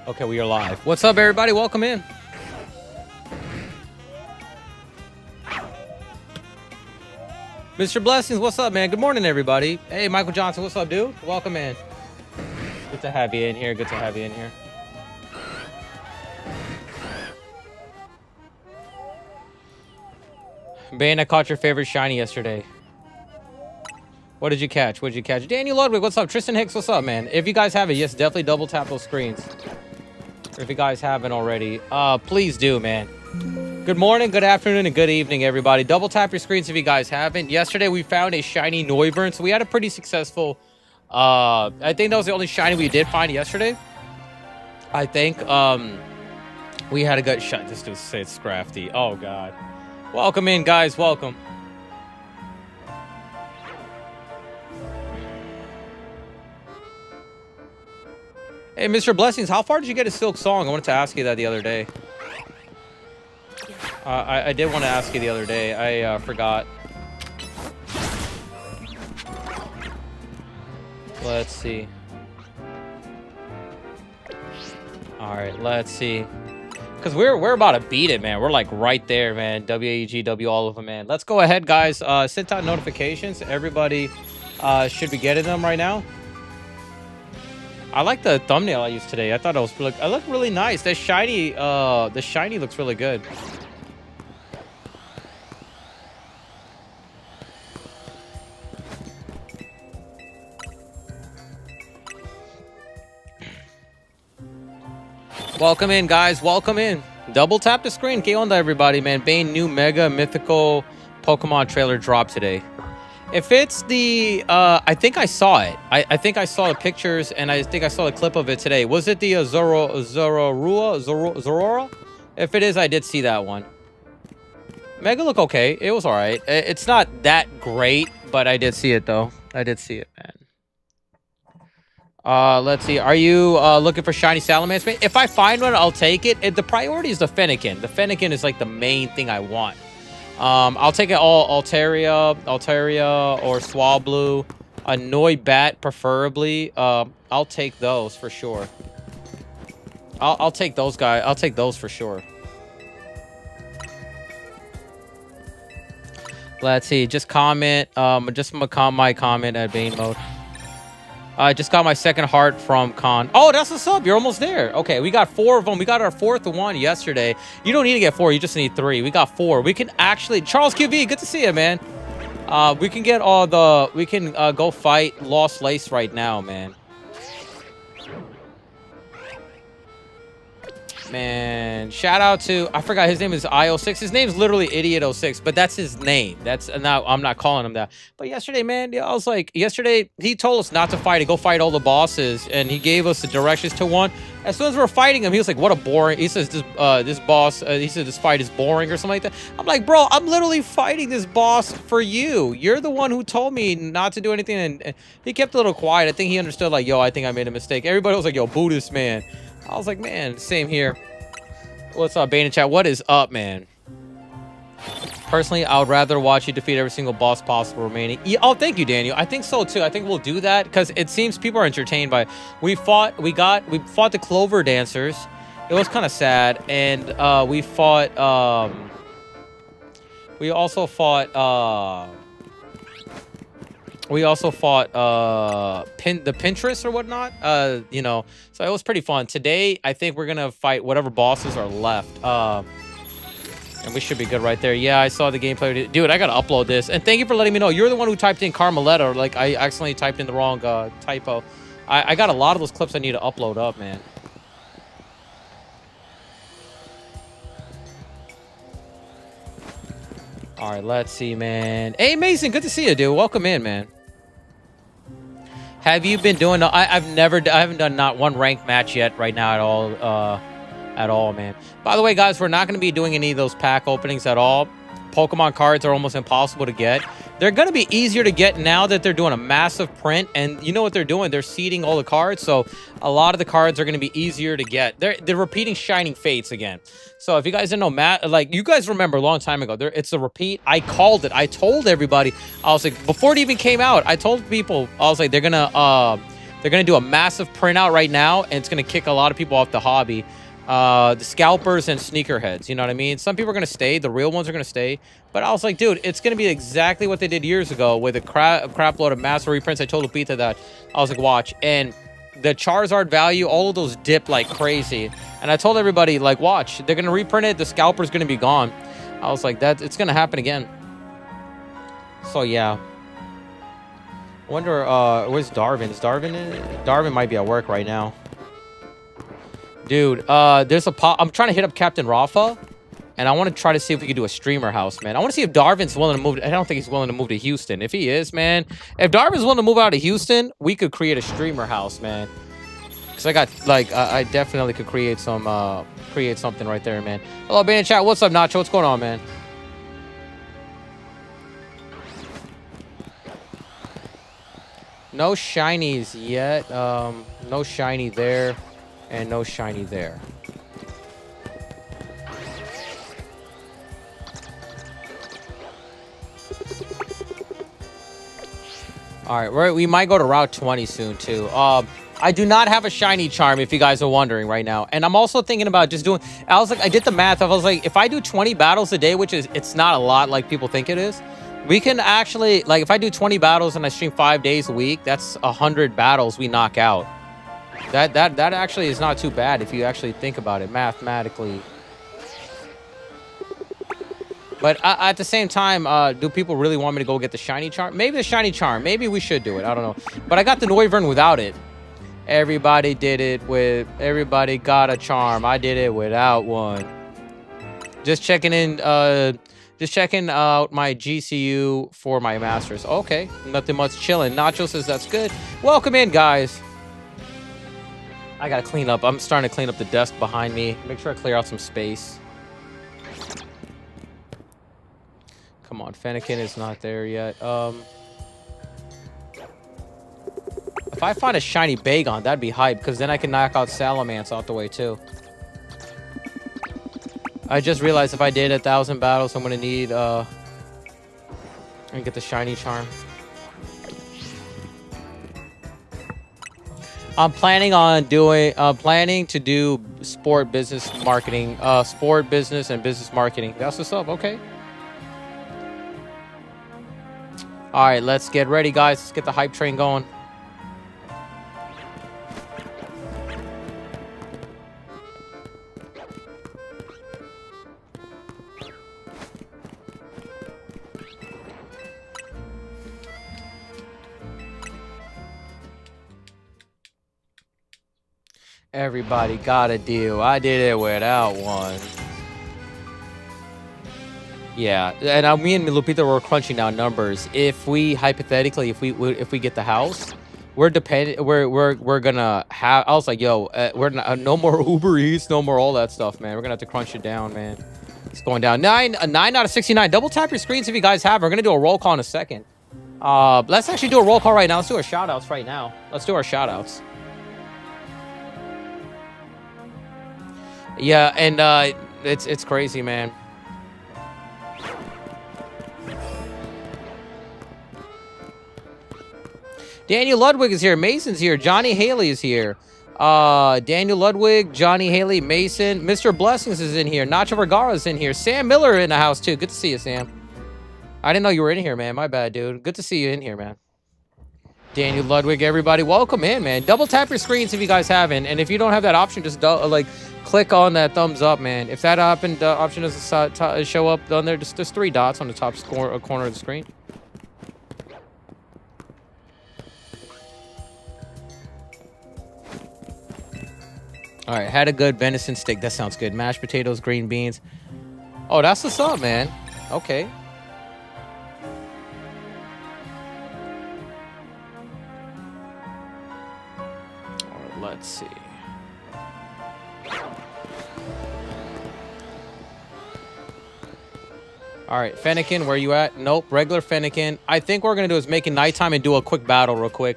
Okay, we are live. What's up, everybody? Welcome in. Mr. Blessings, what's up, man? Good morning, everybody. Hey, Michael Johnson, what's up, dude? Welcome in. Good to have you in here. Good to have you in here. Bane, I caught your favorite shiny yesterday. What did you catch? What did you catch? Daniel Ludwig, what's up? Tristan Hicks, what's up, man? If you guys have it, yes, definitely double tap those screens. If you guys haven't already, please do, man. Good morning, good afternoon, and good evening, everybody. Double tap your screens if you guys haven't. Yesterday, we found a shiny Noivern, so we had a pretty successful... I think that was the only shiny we did find yesterday. I think, we had a good shot. This dude said Scrafty. Oh, God. Welcome in, guys. Welcome. Hey, Mr. Blessings, how far did you get a Silk Song? I wanted to ask you that the other day. I did want to ask you the other day. I forgot. Let's see. All right, let's see. Because we're about to beat it, man. We're like right there, man. WAEGW, all of them, man. Let's go ahead, guys. Send out notifications. Everybody should be getting them right now. I like the thumbnail I used today. I thought it was really, I looked really nice. The shiny looks really good. Welcome in, guys. Welcome in. Double tap the screen. Get on to everybody, man. Bane new mega mythical Pokemon trailer drop today. If it's the, I think I saw it. I think I saw the pictures, and I think I saw the clip of it today. Was it the Zorora? If it is, I did see that one. Mega look okay. It was all right. It's not that great, but I did see it, though. I did see it, man. Let's see. Are you looking for shiny Salamence? If I find one, I'll take it. The priority is the Fennekin. The Fennekin is like the main thing I want. I'll take it all Altaria or Swablu, a Noibat preferably. I'll take those for sure. I'll take those guys. I'll take those for sure. Let's see. Just comment. Just my comment at Bane mode. I just got my second heart from Khan. Oh, that's what's up. You're almost there. Okay, we got 4 of them. We got our 4th one yesterday. You don't need to get 4. You just need 3. We got 4. We can actually... Charles QV, good to see you, man. We can get all the... We can go fight Lost Lace right now, man. Man, shout out to... I forgot his name is IO6. His name's literally Idiot06, but that's his name. That's now I'm not calling him that. But yesterday, man, I was like... Yesterday, he told us not to fight and go fight all the bosses, and he gave us the directions to one. As soon as we're fighting him, he was like, what a boring... He says, this boss... he said, this fight is boring or something like that. I'm like, bro, I'm literally fighting this boss for you. You're the one who told me not to do anything, and he kept a little quiet. I think he understood, like, yo, I think I made a mistake. Everybody was like, yo, Buddhist, man. I was like, man, same here. What's up, Bane in chat? What is up, man? Personally, I would rather watch you defeat every single boss possible remaining. Yeah, oh, thank you, Daniel. I think so too. I think we'll do that because it seems people are entertained by it. We fought the Clover Dancers. It was kind of sad, and we fought. We also fought the Pinterest or whatnot. You know, so it was pretty fun. Today, I think we're gonna fight whatever bosses are left. And we should be good right there. Yeah, I saw the gameplay. Dude, I gotta upload this. And thank you for letting me know. You're the one who typed in Carmeletta. Like, I accidentally typed in the wrong typo. I got a lot of those clips I need to upload up, man. All right, let's see, man. Hey, Mason, good to see you, dude. Welcome in, man. Have you been doing... I haven't done not one ranked match yet right now at all, man. By the way, guys, we're not going to be doing any of those pack openings at all. Pokemon cards are almost impossible to get. They're going to be easier to get now that they're doing a massive print. And you know what they're doing? They're seeding all the cards. So a lot of the cards are going to be easier to get. They're repeating Shining Fates again. So if you guys didn't know, Matt, like, you guys remember a long time ago, it's a repeat. I called it. I told everybody. I was like, before it even came out, I told people, I was like, they're gonna They're going to do a massive printout right now, and it's going to kick a lot of people off the hobby. The scalpers and sneakerheads, you know what I mean? Some people are going to stay. The real ones are going to stay. But I was like, dude, it's going to be exactly what they did years ago with a crap load of massive reprints. I told Lupita that. I was like, watch. And the Charizard value, all of those dip like crazy. And I told everybody, like, watch. They're going to reprint it. The scalper's going to be gone. I was like, it's going to happen again. So, yeah. I wonder, where's Darvin? Is Darvin in? Darvin might be at work right now. Dude, there's a I'm trying to hit up Captain Rafa, and I want to try to see if we can do a streamer house, man. I want to see if Darvin's willing to move. I don't think he's willing to move to Houston. If he is, man, if Darvin's willing to move out of Houston, we could create a streamer house, man. Because I got, like, I definitely could create some, create something right there, man. Hello, Bane in chat. What's up, Nacho? What's going on, man? No shinies yet. No shiny there. And no shiny there. All right, we might go to Route 20 soon, too. I do not have a shiny charm, if you guys are wondering right now. And I'm also thinking about just doing... I was like, I did the math. I was like, if I do 20 battles a day, which is... It's not a lot like people think it is. We can actually... Like, if I do 20 battles and I stream 5 days a week, that's 100 battles we knock out. That actually is not too bad if you actually think about it mathematically. But at the same time, do people really want me to go get the shiny charm? Maybe the shiny charm. Maybe we should do it. I don't know. But I got the Noivern without it. Everybody did it with... Everybody got a charm. I did it without one. Just checking in... Just checking out my GCU for my masters. Okay. Nothing much, chilling. Nacho says that's good. Welcome in, guys. I gotta clean up. I'm starting to clean up the desk behind me. Make sure I clear out some space. Come on, Fennekin is not there yet. If I find a shiny Bagon, that'd be hype, because then I can knock out Salamence out the way too. I just realized if I did 1,000 battles, I'm gonna need and get the shiny charm. I'm planning on doing, planning to do sport business marketing, sport business and business marketing. That's what's up. Okay. All right, let's get ready, guys. Let's get the hype train going. Everybody got a deal. I did it without one. Yeah, and me and Lupita were crunching down numbers. If we hypothetically, if we get the house, we're gonna have. I was like, yo, we're not, no more Uber Eats, no more all that stuff, man. We're gonna have to crunch it down, man. It's going down. 9 out of 69. Double tap your screens if you guys have. We're gonna do a roll call in a second. Let's actually do a roll call right now. Let's do our shout outs right now. Let's do our shout outs. Yeah, and it's crazy, man. Daniel Ludwig is here. Mason's here. Johnny Haley is here. Daniel Ludwig, Johnny Haley, Mason. Mr. Blessings is in here. Nacho Vergara is in here. Sam Miller in the house, too. Good to see you, Sam. I didn't know you were in here, man. My bad, dude. Good to see you in here, man. Daniel Ludwig, everybody. Welcome in, man. Double tap your screens if you guys haven't. And if you don't have that option, just like click on that thumbs up, man. If that option doesn't show up on there, just there's 3 dots on the top corner of the screen. All right, had a good venison steak. That sounds good. Mashed potatoes, green beans. Oh, that's what's up, man. Okay. All right, let's see. All right, Fennekin, where you at? Nope, regular Fennekin. I think what we're going to do is make it nighttime and do a quick battle real quick.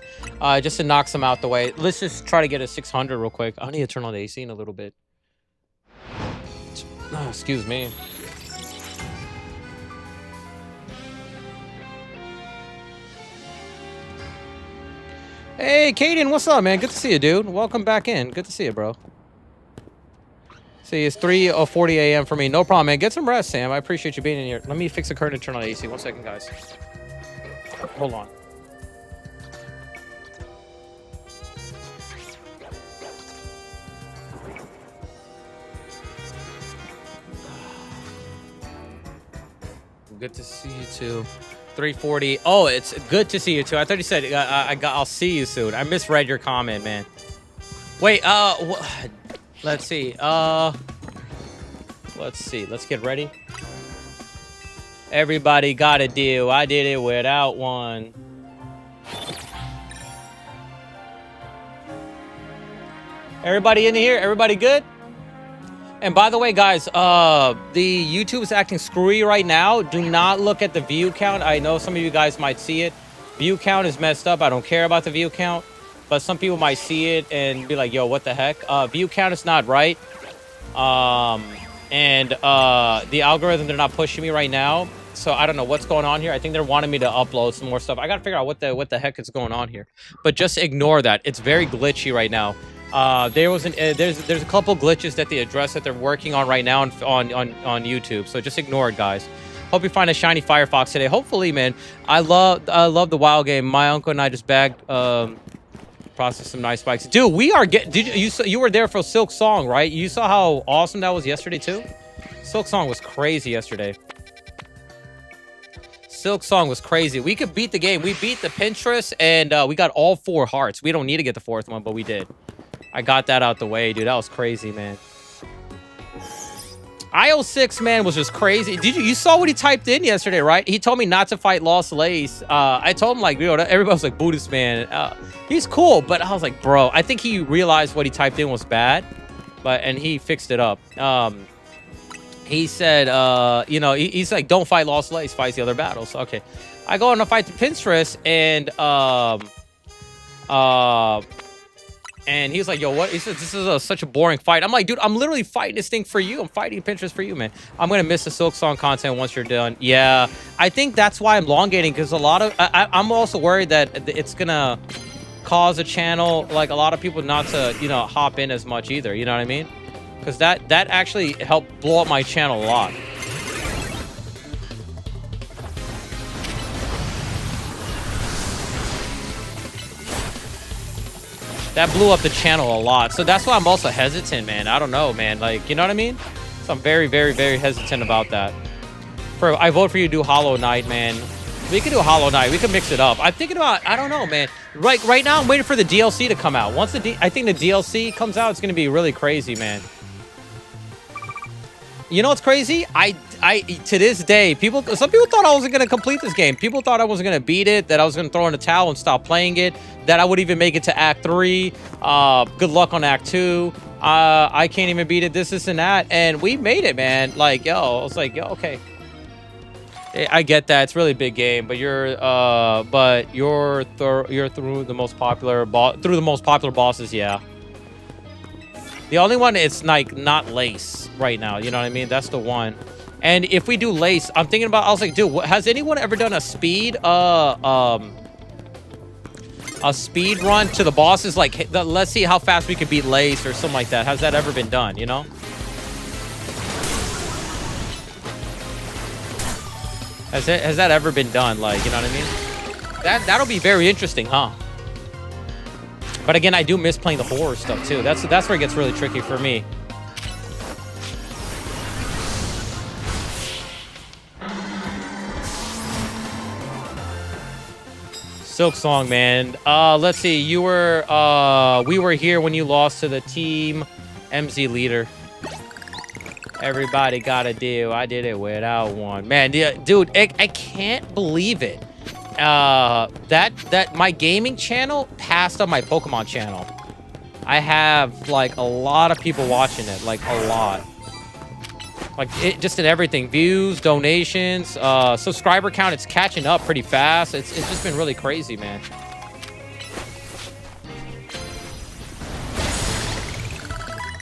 Just to knock some out the way. Let's just try to get a 600 real quick. I need to turn on the AC in a little bit. Oh, excuse me. Hey, Caden, what's up, man? Good to see you, dude. Welcome back in. Good to see you, bro. See, it's 3:40 a.m. for me. No problem, man. Get some rest, Sam. I appreciate you being in here. Let me fix the curtain and turn on the AC. 1 second, guys. Hold on. Good to see you too. 3:40. Oh, it's good to see you too. I thought you said I'll see you soon. I misread your comment, man. Wait. Let's see. Let's see. Let's get ready. Everybody got a deal. I did it without one. Everybody in here? Everybody good? And by the way, guys, the YouTube is acting screwy right now. Do not look at the view count. I know some of you guys might see it. View count is messed up. I don't care about the view count. But some people might see it and be like, yo, what the heck? View count is not right. The algorithm, they're not pushing me right now. So I don't know what's going on here. I think they're wanting me to upload some more stuff. I got to figure out what the heck is going on here. But just ignore that. It's very glitchy right now. There's a couple glitches that they address that they're working on right now on YouTube. So just ignore it, guys. Hope you find a shiny Firefox today. Hopefully, man. I love the WoW game. My uncle and I just bagged processed some nice bikes. Dude, we are you were there for Silk Song, right? You saw how awesome that was yesterday too? Silk Song was crazy yesterday. Silk Song was crazy. We could beat the game. We beat the Pinterest and we got all 4 hearts. We don't need to get the 4th one, but we did. I got that out the way, dude. That was crazy, man. IO6, man, was just crazy. You saw what he typed in yesterday, right? He told me not to fight Lost Lace. I told him, like, everybody was like, Buddhist man. He's cool, but I was like, bro, I think he realized what he typed in was bad, and he fixed it up. He said, he's like, don't fight Lost Lace, fight the other battles. Okay. I go on to fight the Pinterest, and he was like, yo, what? He said, this is such a boring fight. I'm like, dude, I'm literally fighting this thing for you. I'm fighting Pinterest for you, man. I'm going to miss the Silk Song content once you're done. Yeah, I think that's why I'm elongating, because a lot of... I'm also worried that it's going to cause a channel, like a lot of people not to, hop in as much either. You know what I mean? Because that actually helped blow up my channel a lot. That blew up the channel a lot. So that's why I'm also hesitant, man. I don't know, man. Like, you know what I mean? So I'm very, very, very hesitant about that. I vote for you to do Hollow Knight, man. We could do Hollow Knight. We could mix it up. I'm thinking about, I don't know, man. Right now, I'm waiting for the DLC to come out. Once I think the DLC comes out, it's going to be really crazy, man. You know what's crazy? To this day, some people thought I wasn't going to complete this game. People thought I wasn't going to beat it, that I was going to throw in the towel and stop playing it, that I would even make it to Act 3. Good luck on Act 2. I can't even beat it, this, and that. And we made it, man. Like, yo, I was like, yo, okay. I get that. It's a really big game, but you're through the most popular bosses, yeah. The only one it's like not Lace right now, you know what I mean? That's the one. And if we do Lace, I'm thinking about, I was like, dude, has anyone ever done a speed run to the bosses? Like, let's see how fast we could beat Lace or something like that. Has that ever been done, you know? Has that ever been done? Like, you know what I mean? That'll be very interesting, huh? But again, I do miss playing the horror stuff too. That's where it gets really tricky for me. Silk Song, man. Let's see. We were here when you lost to the Team MZ leader. Everybody got a deal. I did it without one. Man, dude, I can't believe it. That my gaming channel passed on my Pokemon channel. I have like a lot of people watching it, like a lot. Like just in everything, views, donations, subscriber count. It's catching up pretty fast. It's just been really crazy, man.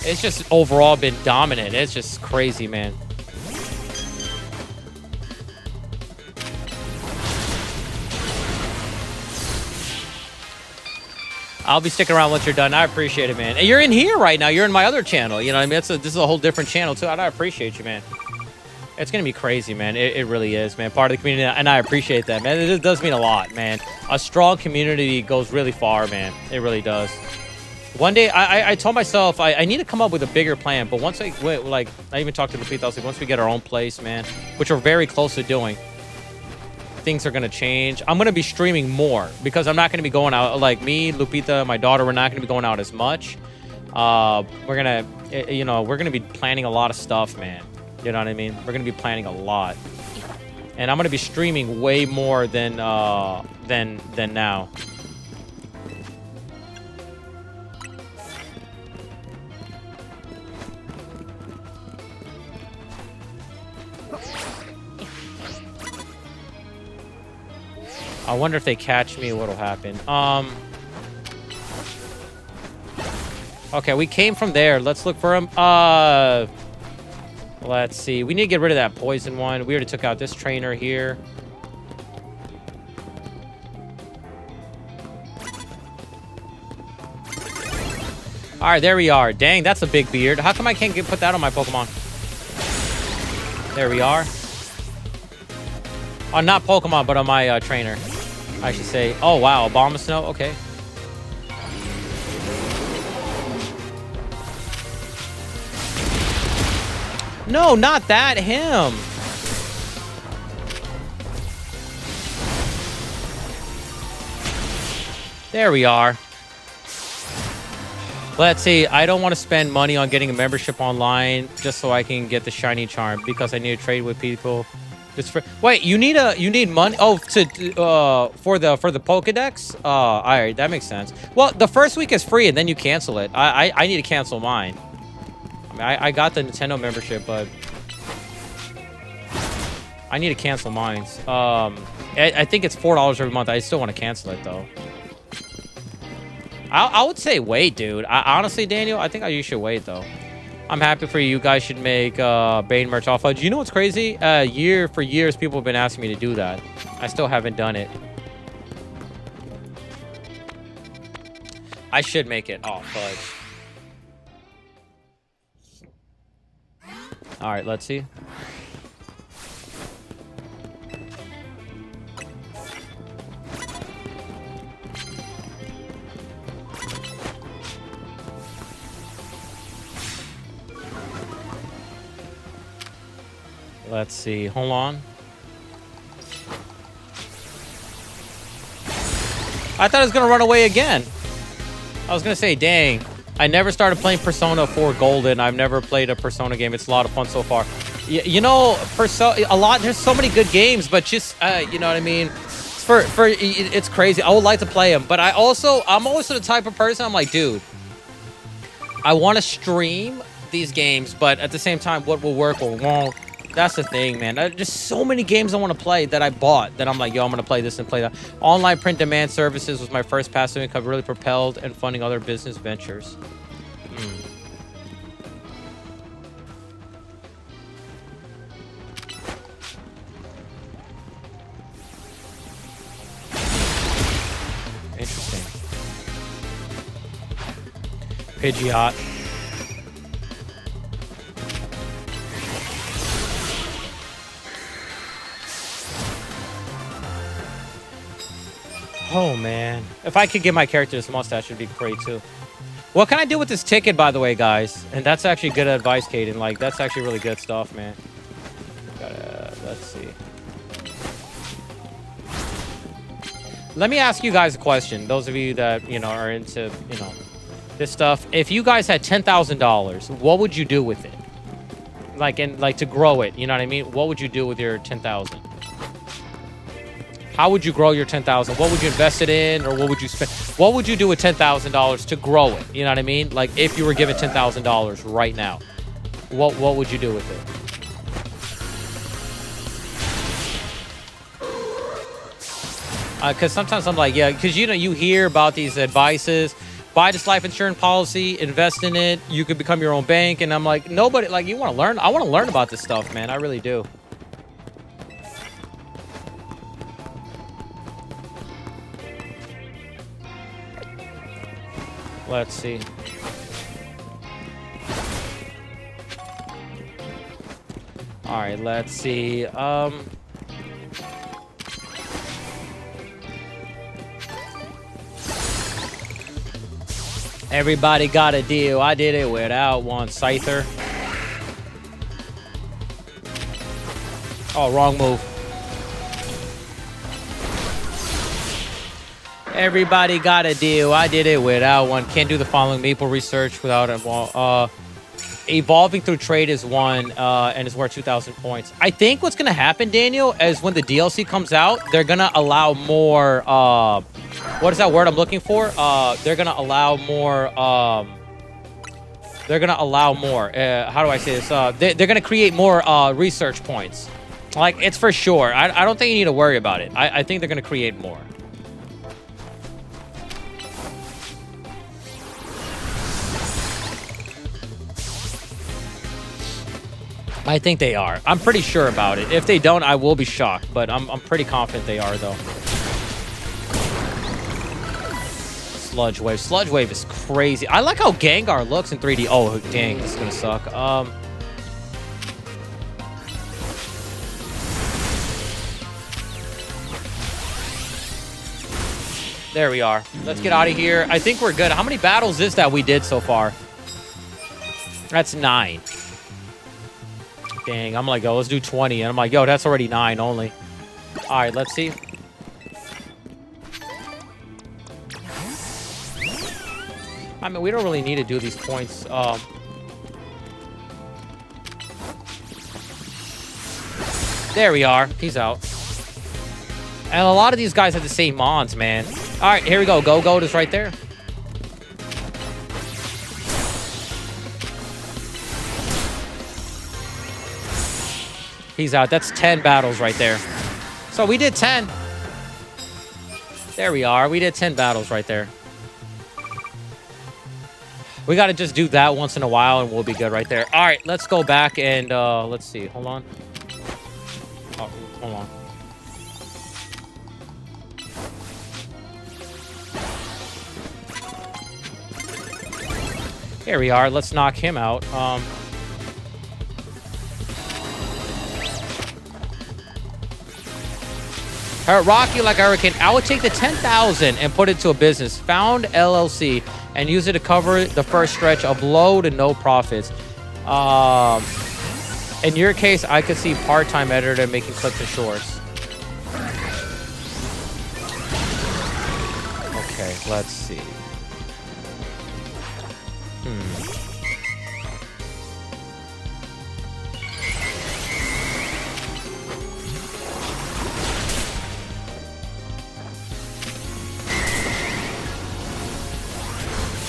It's just overall been dominant. It's just crazy, man. I'll be sticking around once you're done. I appreciate it, man. And you're in here right now. You're in my other channel. You know what I mean? This is a whole different channel, too. I appreciate you, man. It's going to be crazy, man. It really is, man. Part of the community, and I appreciate that, man. It does mean a lot, man. A strong community goes really far, man. It really does. One day, I told myself I need to come up with a bigger plan. But once I even talked to Lupita, I was like, once we get our own place, man, which we're very close to doing, things are going to change. I'm going to be streaming more because I'm not going to be going out. Like me, Lupita, my daughter, we're not going to be going out as much. We're going to be planning a lot of stuff, man. You know what I mean? We're going to be planning a lot. And I'm going to be streaming way more than now. I wonder if they catch me, what'll happen. Okay, we came from there. Let's look for him. Let's see. We need to get rid of that poison one. We already took out this trainer here. All right, there we are. Dang, that's a big beard. How come I can't put that on my Pokemon? There we are. Oh, not Pokemon, but on my trainer. I should say. Oh, wow. Abomasnow? Okay. No, not that. Him. There we are. Let's see. I don't want to spend money on getting a membership online just so I can get the shiny charm because I need to trade with people. Wait, you need money? Oh, for the Pokedex? All right, that makes sense. Well, the first week is free, and then you cancel it. I need to cancel mine. I mean, I got the Nintendo membership, but I need to cancel mine. I think it's $4 every month. I still want to cancel it though. I would say wait, dude. Honestly, Daniel, I think you should wait though. I'm happy for you. You guys should make Bane merch off of. You know what's crazy? For years, people have been asking me to do that. I still haven't done it. I should make it. Oh, fudge. All right, let's see. Let's see. Hold on. I thought I was going to run away again. I was going to say, dang. I never started playing Persona 4 Golden. I've never played a Persona game. It's a lot of fun so far. You know, there's so many good games, but just, you know what I mean? It's crazy. I would like to play them, but I'm also the type of person, I'm like, dude, I want to stream these games, but at the same time, what will work or won't. That's the thing, man. Just so many games I want to play that I bought that I'm like, yo, I'm going to play this and play that. Online print demand services was my first passive income, really propelled and funding other business ventures. Interesting. Pidgeot. Oh, man. If I could give my character this mustache, it'd be great, too. What can I do with this ticket, by the way, guys? And that's actually good advice, Kaden. Like, that's actually really good stuff, man. Let's see. Let me ask you guys a question. Those of you that, you know, are into, you know, this stuff. If you guys had $10,000, what would you do with it? Like, to grow it, you know what I mean? What would you do with your 10,000? How would you grow your 10,000? What would you invest it in, or what would you spend? What would you do with $10,000 to grow it? You know what I mean? Like, if you were given $10,000 right now, what would you do with it? Because sometimes I'm like, yeah, because, you know, you hear about these advices. Buy this life insurance policy, invest in it. You could become your own bank. And I'm like, nobody, like, you want to learn? I want to learn about this stuff, man. I really do. Let's see. All right, let's see. Everybody got a deal. I did it without one. Scyther. Oh, wrong move. Everybody got a deal. I did it without one. Can't do the following maple research without a evolving through trade is one and is worth 2,000 points. I think what's gonna happen, Daniel, is when the DLC comes out, they're gonna allow more. What is that word I'm looking for? They're gonna allow more. They're gonna allow more. How do I say this? They're gonna create more research points. Like, it's for sure. I don't think you need to worry about it. I think they're gonna create more. I think they are. I'm pretty sure about it. If they don't, I will be shocked. But I'm pretty confident they are, though. Sludge Wave. Sludge Wave is crazy. I like how Gengar looks in 3D. Oh, dang. This is going to suck. There we are. Let's get out of here. I think we're good. How many battles is that we did so far? That's 9. Dang, I'm like, oh, let's do 20. And I'm like, yo, that's already 9 only. All right, let's see. I mean, we don't really need to do these points. There we are. He's out. And a lot of these guys have the same mons, man. All right, here we go. Go-Go is right there. He's out. That's 10 battles right there. So we did 10. There we are. We did 10 battles right there. We got to just do that once in a while and we'll be good right there. All right, let's go back and let's see. Hold on. Oh, hold on. Here we are. Let's knock him out. Rocky like a hurricane. I would take the 10,000 and put it to a business. Found LLC and use it to cover the first stretch of low to no profits. In your case, I could see part-time editor making clips and shorts. Okay, let's see.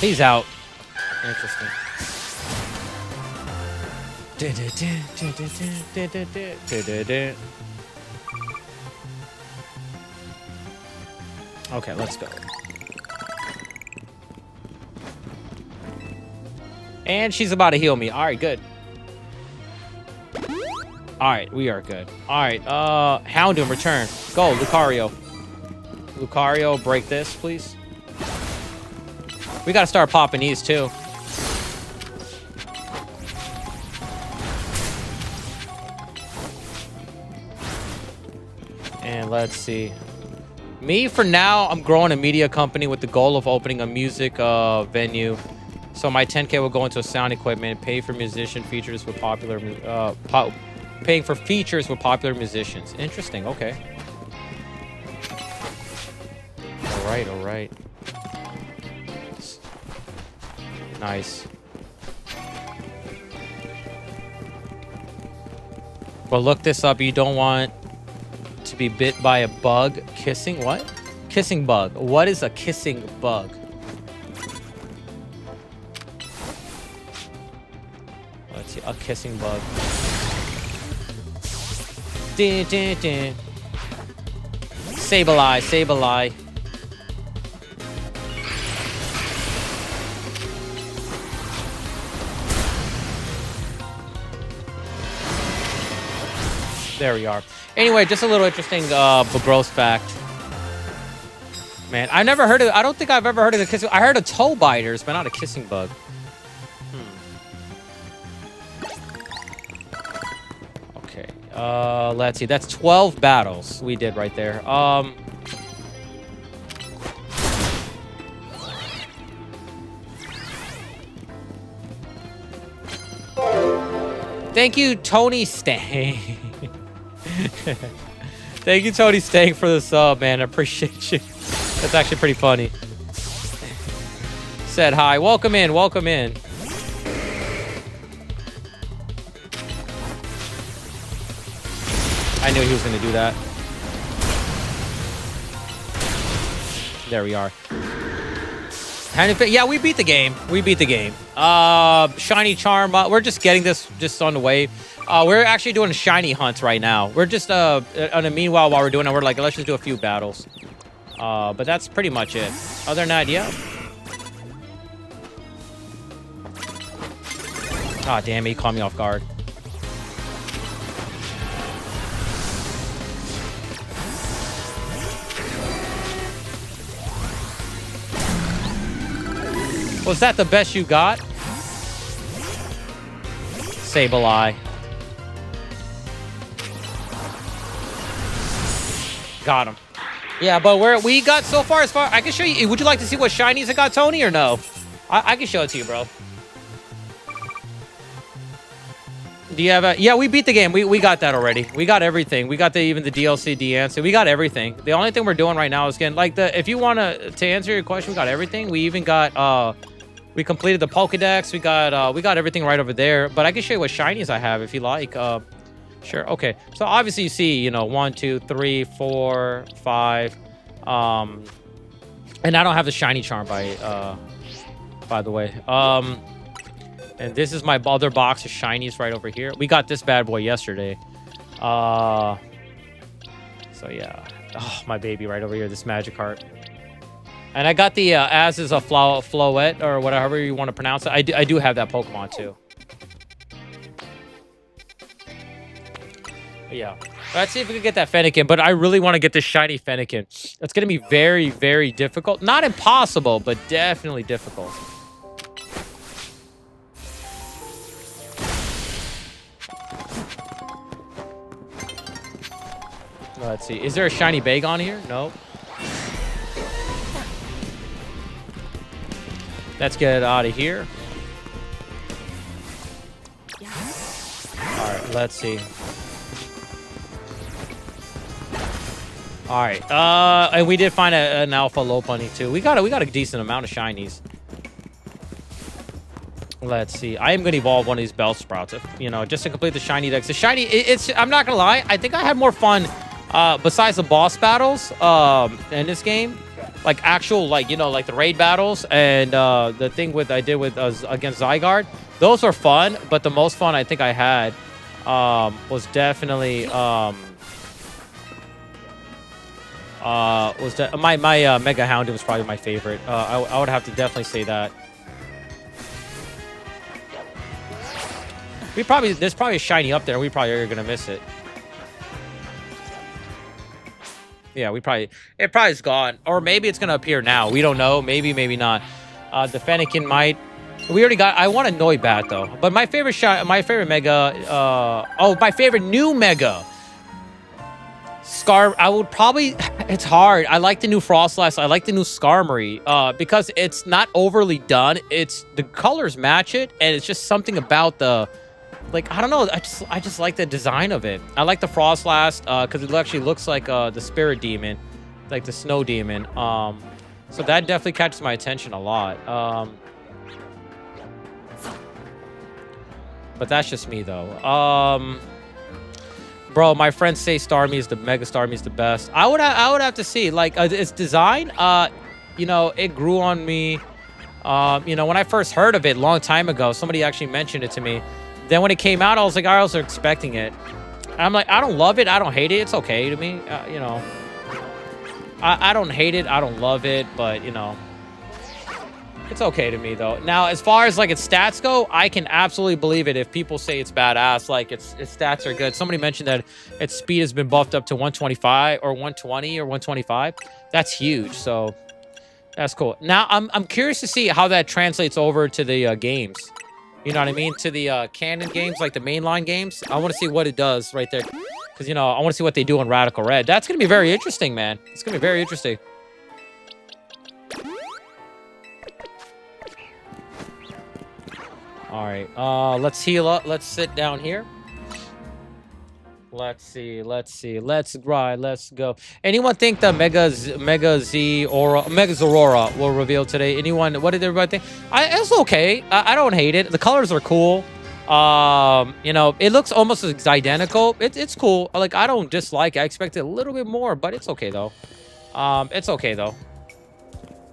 He's out. Interesting. Okay, let's go. And she's about to heal me. All right, good. All right, we are good. All right, Houndoom, return. Go, Lucario. Lucario, break this, please. We got to start popping these, too. And let's see. Me, for now, I'm growing a media company with the goal of opening a music venue. So my 10K will go into sound equipment, pay for musician features with popular, paying for features with popular musicians. Interesting. Okay. All right. All right. Nice. Well, look this up. You don't want to be bit by a bug. Kissing what? Kissing bug. What is a kissing bug? Let's see. A kissing bug. Dun, dun, dun. Sableye. Sableye. There we are. Anyway, just a little interesting growth fact. Man, I never heard of. I don't think I've ever heard of the kissing. I heard of toe biters, but not a kissing bug. Okay. Let's see. That's 12 battles we did right there. Thank you, Tony Stang. Thank you, Tony Stang, for the sub, man. I appreciate you. That's actually pretty funny. Said hi. Welcome in. Welcome in. I knew he was going to do that. There we are. Yeah, we beat the game. We beat the game. Shiny charm. We're just getting this just on the way. We're actually doing shiny hunts right now. We're just on a meanwhile while we're doing it, we're like, let's just do a few battles. But that's pretty much it. Other than that, yeah. Ah, damn it, he caught me off guard. Was that the best you got? Sableye. Got him. Yeah, but we got so far as far. I can show you. Would you like to see what shinies I got, Tony, or no? I can show it to you, bro. Do you have a? Yeah, we beat the game. We got that already. We got everything. We got even the DLC answer. We got everything. The only thing we're doing right now is getting like if you want to answer your question, we got everything. We even got we completed the Pokedex. We got everything right over there. But I can show you what shinies I have if you like. Sure. Okay. So obviously you see, 1, 2, 3, 4, 5. And I don't have the shiny charm by the way. And this is my other box of shinies right over here. We got this bad boy yesterday. So yeah. Oh, my baby right over here, this Magikarp. And I got the as is a Floette or whatever you want to pronounce it. I do have that Pokemon too. Yeah. Let's see if we can get that Fennekin, but I really want to get this shiny Fennekin. It's going to be very, very difficult. Not impossible, but definitely difficult. Let's see. Is there a shiny Bagon here? No. Let's get it out of here. All right, let's see. All right, and we did find an Alpha Lopunny too. We got a decent amount of shinies. Let's see. I am going to evolve one of these Bellsprouts, just to complete the shiny dex. The shiny, I'm not going to lie. I think I had more fun besides the boss battles in this game. Like actual, like the raid battles and the thing I did with against Zygarde. Those were fun, but the most fun I think I had was definitely my Mega Hound was probably my favorite. I would have to definitely say that. There's probably a shiny up there. We probably are gonna miss it. Yeah, it probably is gone, or maybe it's gonna appear now. We don't know. Maybe not. The Fennekin might. We already got. I want a Noibat though. But my favorite Mega. My favorite new Mega. I would probably. It's hard. I like the new Frostlass. I like the new Skarmory. Because it's not overly done. The colors match it, and it's just something about the. Like, I don't know. I just like the design of it. I like the Frostlass because it actually looks like the Spirit Demon, like the Snow Demon. So that definitely catches my attention a lot. But that's just me though. Bro, my friends say Starmie is the Mega Starmie is the best. I would have to see like its design. It grew on me. When I first heard of it a long time ago, somebody actually mentioned it to me. Then when it came out, I was like, I was expecting it. I'm like, I don't love it. I don't hate it. It's okay to me. I don't hate it. I don't love it. But, It's okay to me though. Now, as far as like its stats go, I can absolutely believe it if people say it's badass. Like its stats are good. Somebody mentioned that its speed has been buffed up to 125 or 120 or 125. That's huge. So that's cool. Now I'm curious to see how that translates over to the games. You know what I mean? To the canon games, like the mainline games. I want to see what it does right there. Because, you know, I want to see what they do on Radical Red. That's going to be very interesting, man. It's going to be very interesting. All right, let's heal up. Let's sit down here. Let's see. Let's ride. Let's go. Anyone think the Mega Zorora will reveal today? Anyone? What did everybody think? It's okay. I don't hate it. The colors are cool. You know, it looks almost identical. It's cool. Like, I don't dislike it. I expected a little bit more, but it's okay though. It's okay though.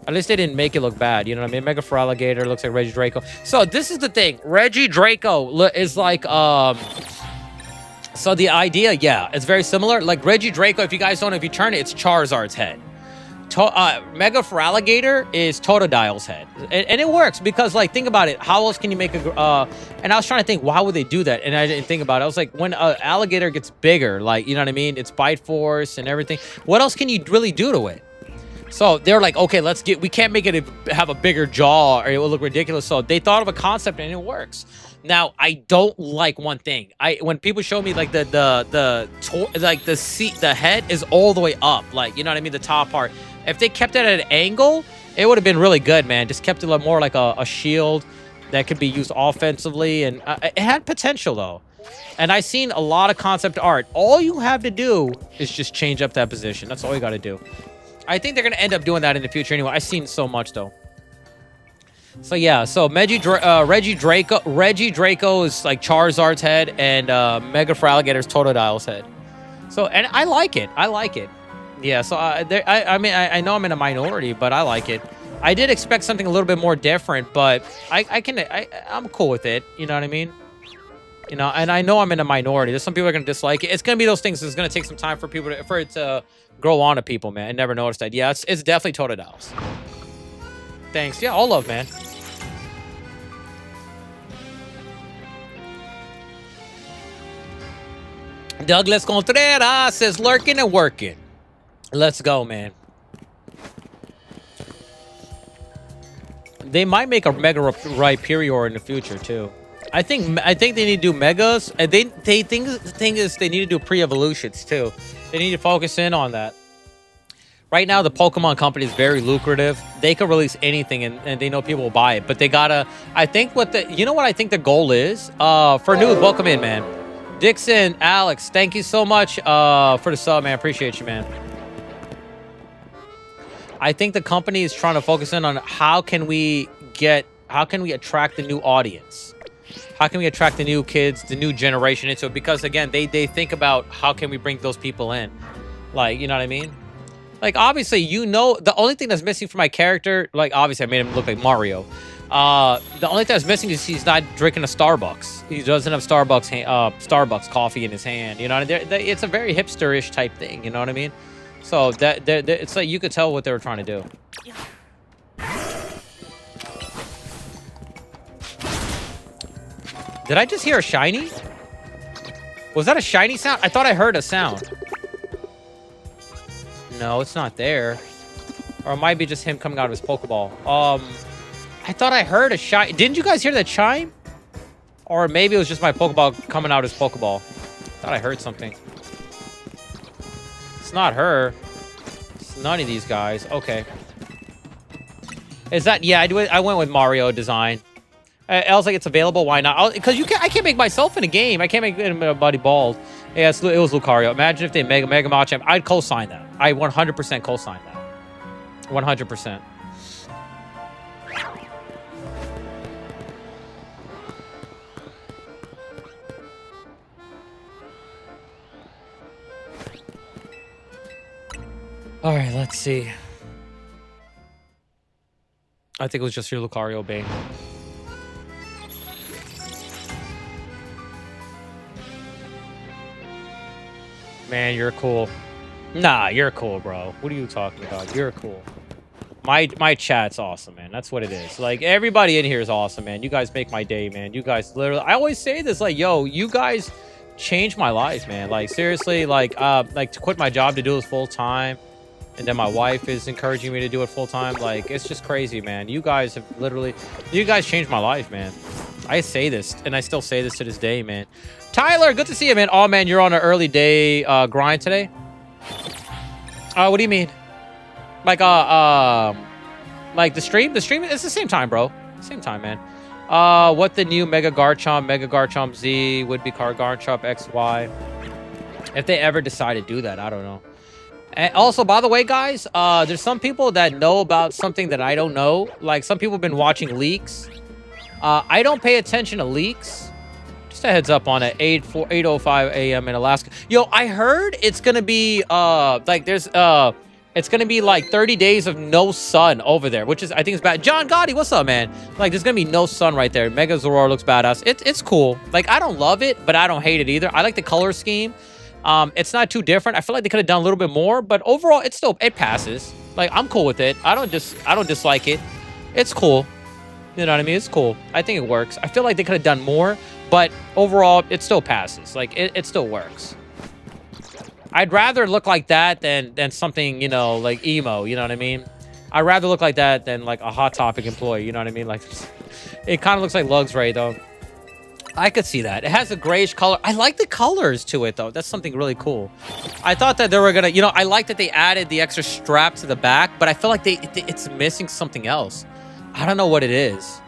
At least they didn't make it look bad. You know what I mean? Mega for Alligator looks like Reggie Draco. So this is the thing. Reggie Draco is like, so the idea, yeah, it's very similar. Like Reggie Draco, if you guys don't know, if you turn it, it's Charizard's head. Mega for Alligator is Totodile's head. And it works because, like, think about it. How else can you make a... and I was trying to think, why would they do that? And I didn't think about it. I was like, when an alligator gets bigger, like, you know what I mean? It's bite force and everything. What else can you really do to it? So they're like, okay, we can't make it have a bigger jaw or it will look ridiculous. So they thought of a concept and it works. Now, I don't like one thing. When people show me like the head is all the way up, like, you know what I mean, the top part. If they kept it at an angle, it would have been really good, man. Just kept it more like a shield that could be used offensively, and it had potential though. And I've seen a lot of concept art. All you have to do is just change up that position. That's all you got to do. I think they're gonna end up doing that in the future anyway. I've seen so much though. So yeah, so Reggie Draco is like Charizard's head, and Mega for Alligator's Totodile's head. So, and I like it. Yeah. So I mean, I know I'm in a minority, but I like it. I did expect something a little bit more different, but I'm cool with it. You know what I mean? You know, and I know I'm in a minority. There's some people are gonna dislike it. It's gonna be those things. It's gonna take some time for people for it to grow on to people, man. I never noticed that. Yeah, it's definitely Totodile's. Thanks. Yeah, all love, man. Douglas Contreras says lurking and working. Let's go, man. They might make a Mega Rhyperior in the future too. I think they need to do megas, and the thing is they need to do pre-evolutions too. They need to focus in on that. Right now, the Pokemon company is very lucrative. They can release anything, and they know people will buy it. But they gotta. I think you know what I think the goal is. For Nude, welcome in, man. Dixon, Alex, thank you so much for the sub, man. Appreciate you, man. I think the company is trying to focus in on how can we attract the new audience. How can we attract the new kids, the new generation into it? Because again, they think about how can we bring those people in, like, you know what I mean? Like, obviously, you know, the only thing that's missing for my character, like, obviously I made him look like Mario. The only thing that's missing is he's not drinking a Starbucks. He doesn't have Starbucks coffee in his hand. You know, it's a very hipster-ish type thing. You know what I mean? So it's like you could tell what they were trying to do. Did I just hear a shiny? Was that a shiny sound? I thought I heard a sound. No, it's not there. Or it might be just him coming out of his Pokeball. I thought I heard a shiny. Didn't you guys hear that chime? Or maybe it was just my Pokeball coming out of his Pokeball. I thought I heard something. It's not her. It's none of these guys. Okay. Is that... Yeah, I went with Mario design. I was like, it's available. Why not? Because I can't make myself in a game. I can't make a buddy bald. Yeah, it was Lucario. Imagine if they Mega Machamp. I'd co-sign that. I 100% co-sign that. 100%. All right, let's see. I think it was just your Lucario Bane. Man, you're cool. Nah, you're cool, bro. What are you talking about? You're cool. My chat's awesome, man. That's what it is. Like, everybody in here is awesome, man. You guys make my day, man. You guys literally, I always say this, like, yo, you guys changed my life, man. Like, seriously, like to quit my job to do this full time, and then my wife is encouraging me to do it full time. Like, it's just crazy, man. You guys have literally, you guys changed my life, man. I say this, and I still say this to this day, man. Tyler, good to see you, man. Oh, man, you're on an early day grind today? What do you mean? Like the stream? The stream, it's the same time, bro. Same time, man. What the new Mega Garchomp Z would be Garchomp XY. If they ever decide to do that, I don't know. And also, by the way, guys, there's some people that know about something that I don't know. Like, some people have been watching leaks. I don't pay attention to leaks. Just a heads up on it. 8:05 a.m. in Alaska. Yo, I heard it's gonna be like there's it's gonna be like 30 days of no sun over there, which is, I think, it's bad. John Gotti, what's up, man? Like, there's gonna be no sun right there. Mega Zoror looks badass. It's cool. Like, I don't love it, but I don't hate it either. I like the color scheme. It's not too different. I feel like they could have done a little bit more, but overall, it passes. Like, I'm cool with it. I don't dislike it. It's cool. You know what I mean? It's cool. I think it works. I feel like they could have done more, but overall, it still passes. Like, it still works. I'd rather look like that than something, you know, like emo, you know what I mean? I'd rather look like that than like a Hot Topic employee, you know what I mean? Like, it kind of looks like Luxray, though. I could see that. It has a grayish color. I like the colors to it, though. That's something really cool. I thought that they were gonna, you know, I like that they added the extra strap to the back, but I feel like it's missing something else. I don't know what it is,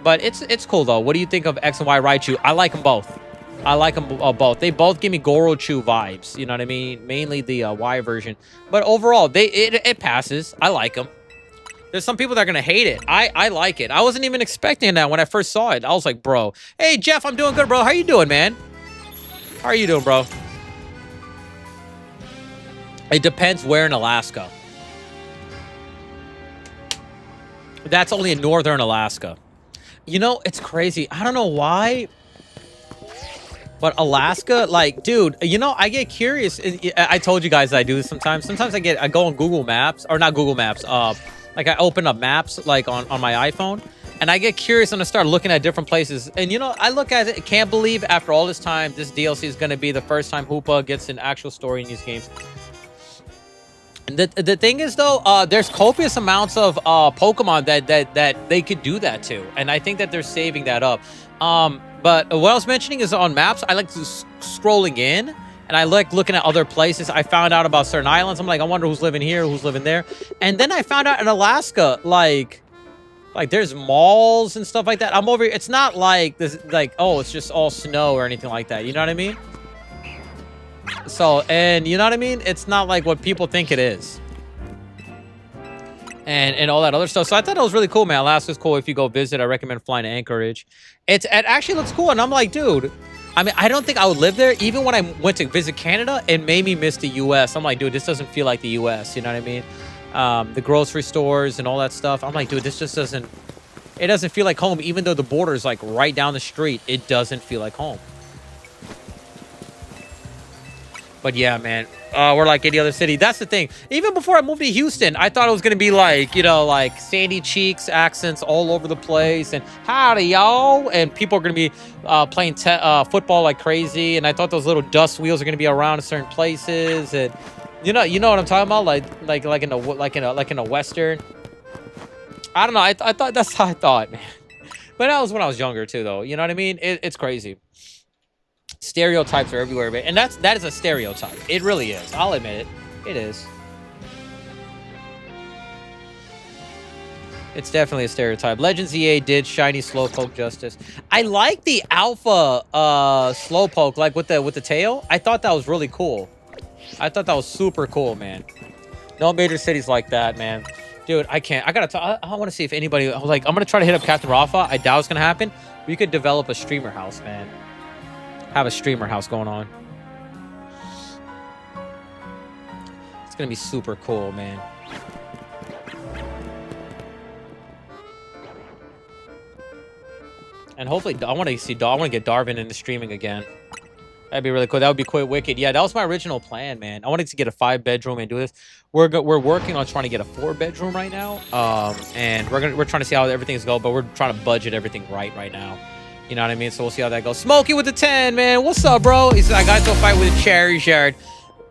but it's cool, though. What do you think of X and Y Raichu? I like them both. I like them both. They both give me Gorochu vibes. You know what I mean? Mainly the Y version. But overall, it passes. I like them. There's some people that are going to hate it. I like it. I wasn't even expecting that when I first saw it. I was like, bro. Hey, Jeff, I'm doing good, bro. How you doing, man? How are you doing, bro? It depends where in Alaska. That's only in northern Alaska. You know, it's crazy. I don't know why... But Alaska, like, dude, you know, I get curious. I told you guys that I do this sometimes. Sometimes I go on Google Maps, or not Google Maps. Like, I open up maps, like, on my iPhone, and I get curious and I start looking at different places. And, you know, I look at it, can't believe after all this time, this DLC is going to be the first time Hoopa gets an actual story in these games. And the thing is, though, there's copious amounts of Pokemon that they could do that to. And I think that they're saving that up. But what I was mentioning is on maps, I like scrolling in, and I like looking at other places. I found out about certain islands. I'm like, I wonder who's living here, who's living there. And then I found out in Alaska, like there's malls and stuff like that. I'm over here. It's not like this, like, oh, it's just all snow or anything like that. You know what I mean? So, and you know what I mean? It's not like what people think it is. And all that other stuff. So I thought it was really cool, man. Alaska's cool. If you go visit, I recommend flying to Anchorage. It actually looks cool. And I'm like, dude, I mean, I don't think I would live there. Even when I went to visit Canada, it made me miss the U.S. I'm like, dude, this doesn't feel like the U.S. You know what I mean? The grocery stores and all that stuff. I'm like, dude, this just doesn't... It doesn't feel like home. Even though the border is like right down the street, it doesn't feel like home. But yeah, man, we're like any other city. That's the thing. Even before I moved to Houston, I thought it was going to be like, you know, like sandy cheeks, accents all over the place. And howdy, y'all. And people are going to be playing football like crazy. And I thought those little dust wheels are going to be around in certain places. And you know what I'm talking about? Like in a Western. I don't know. I thought that's how I thought, man. But that was when I was younger too, though. You know what I mean? It's crazy. Stereotypes are everywhere, man. And that is a stereotype. It really is. I'll admit it. It is. It's definitely a stereotype. Legends EA did shiny Slowpoke justice. I like the alpha Slowpoke, like with the tail. I thought that was really cool. I thought that was super cool, man. No major cities like that, man. Dude, I can't. I want to see if anybody... Like, I'm going to try to hit up Captain Rafa. I doubt it's going to happen. We could develop a streamer house, man. Have a streamer house going on. It's gonna be super cool, man. And hopefully, I want to get Darwin into streaming again. That'd be really cool. That would be quite wicked. Yeah, that was my original plan, man. I wanted to get a 5-bedroom and do this. We're working on trying to get a 4-bedroom right now. And we're trying to see how everything's going, but we're trying to budget everything right now. You know what I mean? So we'll see how that goes. Smokey with the 10, man. What's up, bro? He said, I got into a fight with Charizard.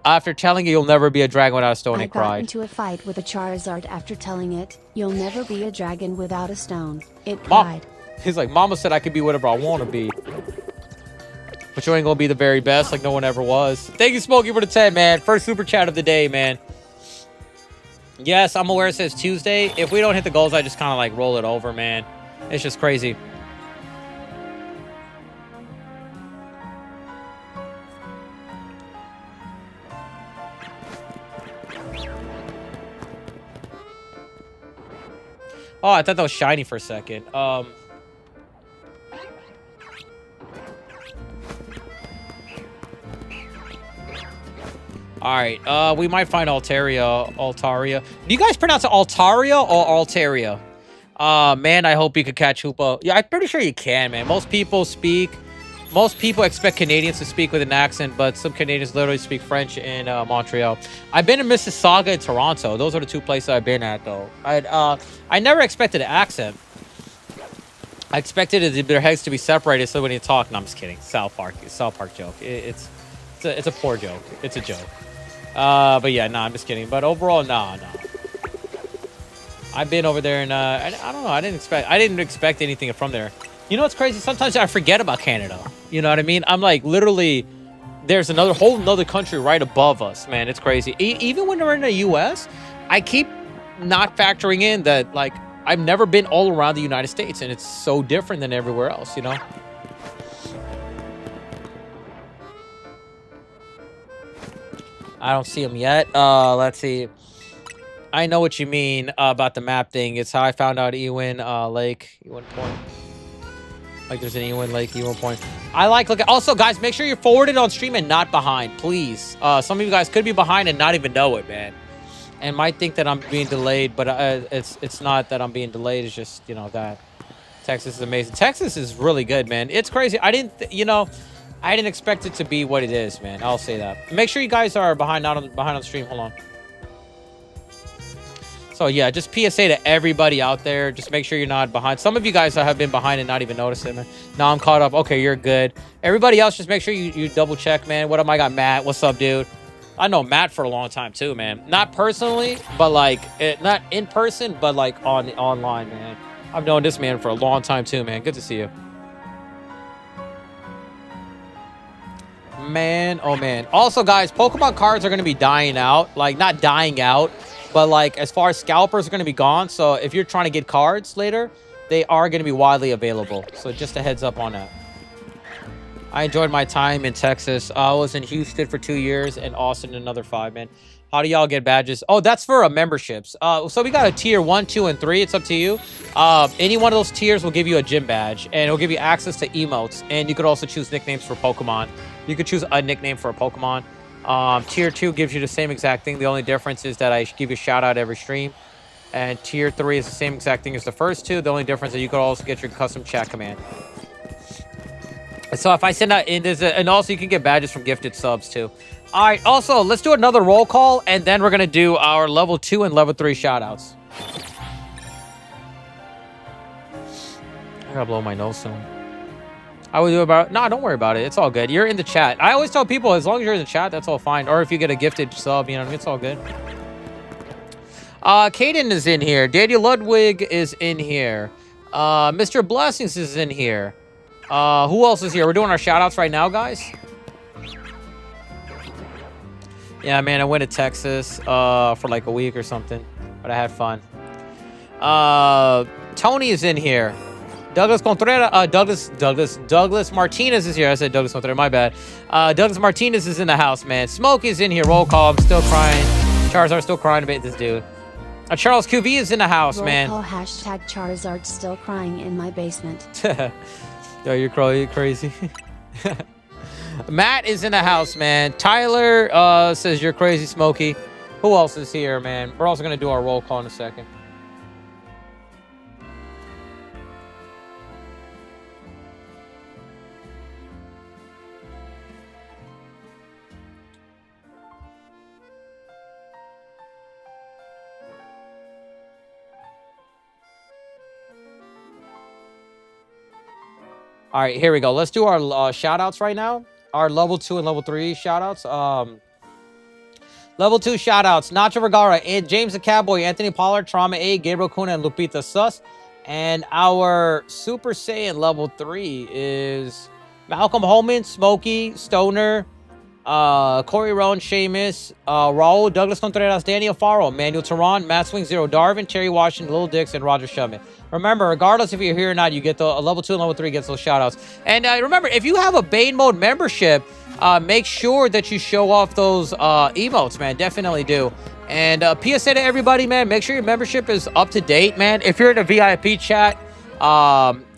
After telling you you'll never be a dragon without a stone, and cried. I got into a fight with a Charizard after telling it, you'll never be a dragon without a stone. It cried. He's like, Mama said I could be whatever I want to be. But you ain't gonna be the very best like no one ever was. Thank you, Smokey, for the 10, man. First super chat of the day, man. Yes, I'm aware it says Tuesday. If we don't hit the goals, I just kind of like roll it over, man. It's just crazy. Oh, I thought that was shiny for a second. All right, we might find Altaria. Do you guys pronounce it Altaria or Altaria? Man, I hope you could catch Hoopa. Yeah, I'm pretty sure you can, man. Most people expect Canadians to speak with an accent, but some Canadians literally speak French in Montreal. I've been in Mississauga and Toronto. Those are the two places I've been at, though. I never expected an accent. I expected their heads to be separated so when you talk. No, I'm just kidding. South Park joke. It's a poor joke. It's a joke. But yeah, I'm just kidding. But overall, no. I've been over there, and I don't know. I didn't expect anything from there. You know what's crazy? Sometimes I forget about Canada. You know what I mean? I'm like, literally, there's whole another country right above us, man. It's crazy. Even when we're in the U.S., I keep not factoring in that, like, I've never been all around the United States, and it's so different than everywhere else, you know? I don't see them yet. Let's see. I know what you mean about the map thing. It's how I found out Ewan Lake, Ewan Point. Like there's an Ewan Lake, Ewan Point. I like look. Also, guys, make sure you're forwarded on stream and not behind, please. Some of you guys could be behind and not even know it, man, and might think that I'm being delayed, but it's not that I'm being delayed. It's just that Texas is amazing. Texas is really good, man. It's crazy. I didn't expect it to be what it is, man. I'll say that. Make sure you guys are behind on stream. Hold on. So yeah, just PSA to everybody out there. Just make sure you're not behind. Some of you guys have been behind and not even noticed it, man. Now I'm caught up. Okay, you're good. Everybody else, just make sure you double check, man. What up? I got Matt. What's up, dude? I know Matt for a long time too, man. Not personally, but like not in person, but like online, man. I've known this man for a long time too, man. Good to see you. Man, oh man. Also, guys, Pokemon cards are going to be dying out. Like, not dying out, but like, as far as scalpers are going to be gone. So if you're trying to get cards later, they are going to be widely available. So just a heads up on that. I enjoyed my time in Texas. I was in Houston for 2 years and Austin another 5, man. How do y'all get badges? Oh, that's for memberships. So we got a tier 1, 2, and 3. It's up to you. Any one of those tiers will give you a gym badge, and it'll give you access to emotes. And you could also choose nicknames for Pokemon. You could choose a nickname for a Pokemon. Tier 2 gives you the same exact thing. The only difference is that I give you a shout out every stream. And tier 3 is the same exact thing as the first two. The only difference is you could also get your custom chat command. So if I send out, and also you can get badges from gifted subs too. All right, also, let's do another roll call, and then we're going to do our level 2 and level 3 shoutouts. I gotta blow my nose soon. I would do about... Nah, don't worry about it. It's all good. You're in the chat. I always tell people, as long as you're in the chat, that's all fine. Or if you get a gifted sub, you know what I mean? It's all good. Caden is in here. Daniel Ludwig is in here. Mr. Blessings is in here. Who else is here? We're doing our shoutouts right now, guys. Yeah, man, I went to Texas for like a week or something, but I had fun. Tony is in here. Douglas Contreras, Douglas Martinez is here. I said Douglas Contreras, my bad. Douglas Martinez is in the house, man. Smokey is in here. Roll call. I'm still crying. Charizard still crying about this dude. Charles QV is in the house, man. Roll call hashtag Charizard still crying in my basement. Yo, you're crazy. Matt is in the house, man. Tyler says you're crazy, Smokey. Who else is here, man? We're also going to do our roll call in a second. All right, here we go. Let's do our shout outs right now. Our level 2 and level 3 shout outs. Level 2 shout outs. Nacho Vergara, James the Cowboy, Anthony Pollard, Trauma A, Gabriel Kuna, and Lupita Sus. And our Super Saiyan level 3 is Malcolm Holman, Smokey, Stoner, Corey Rowan, Seamus, Raul, Douglas Contreras, Danny Alfaro, Manuel Tehran, Matt Swing Zero, Darvin, Terry Washington, Little Dix, and Roger Shubman. Remember, regardless if you're here or not, you get the level 2 and level 3 gets those shoutouts. And remember, if you have a Bane Mode membership, make sure that you show off those emotes, man. Definitely do. And PSA to everybody, man, make sure your membership is up to date, man. If you're in a VIP chat,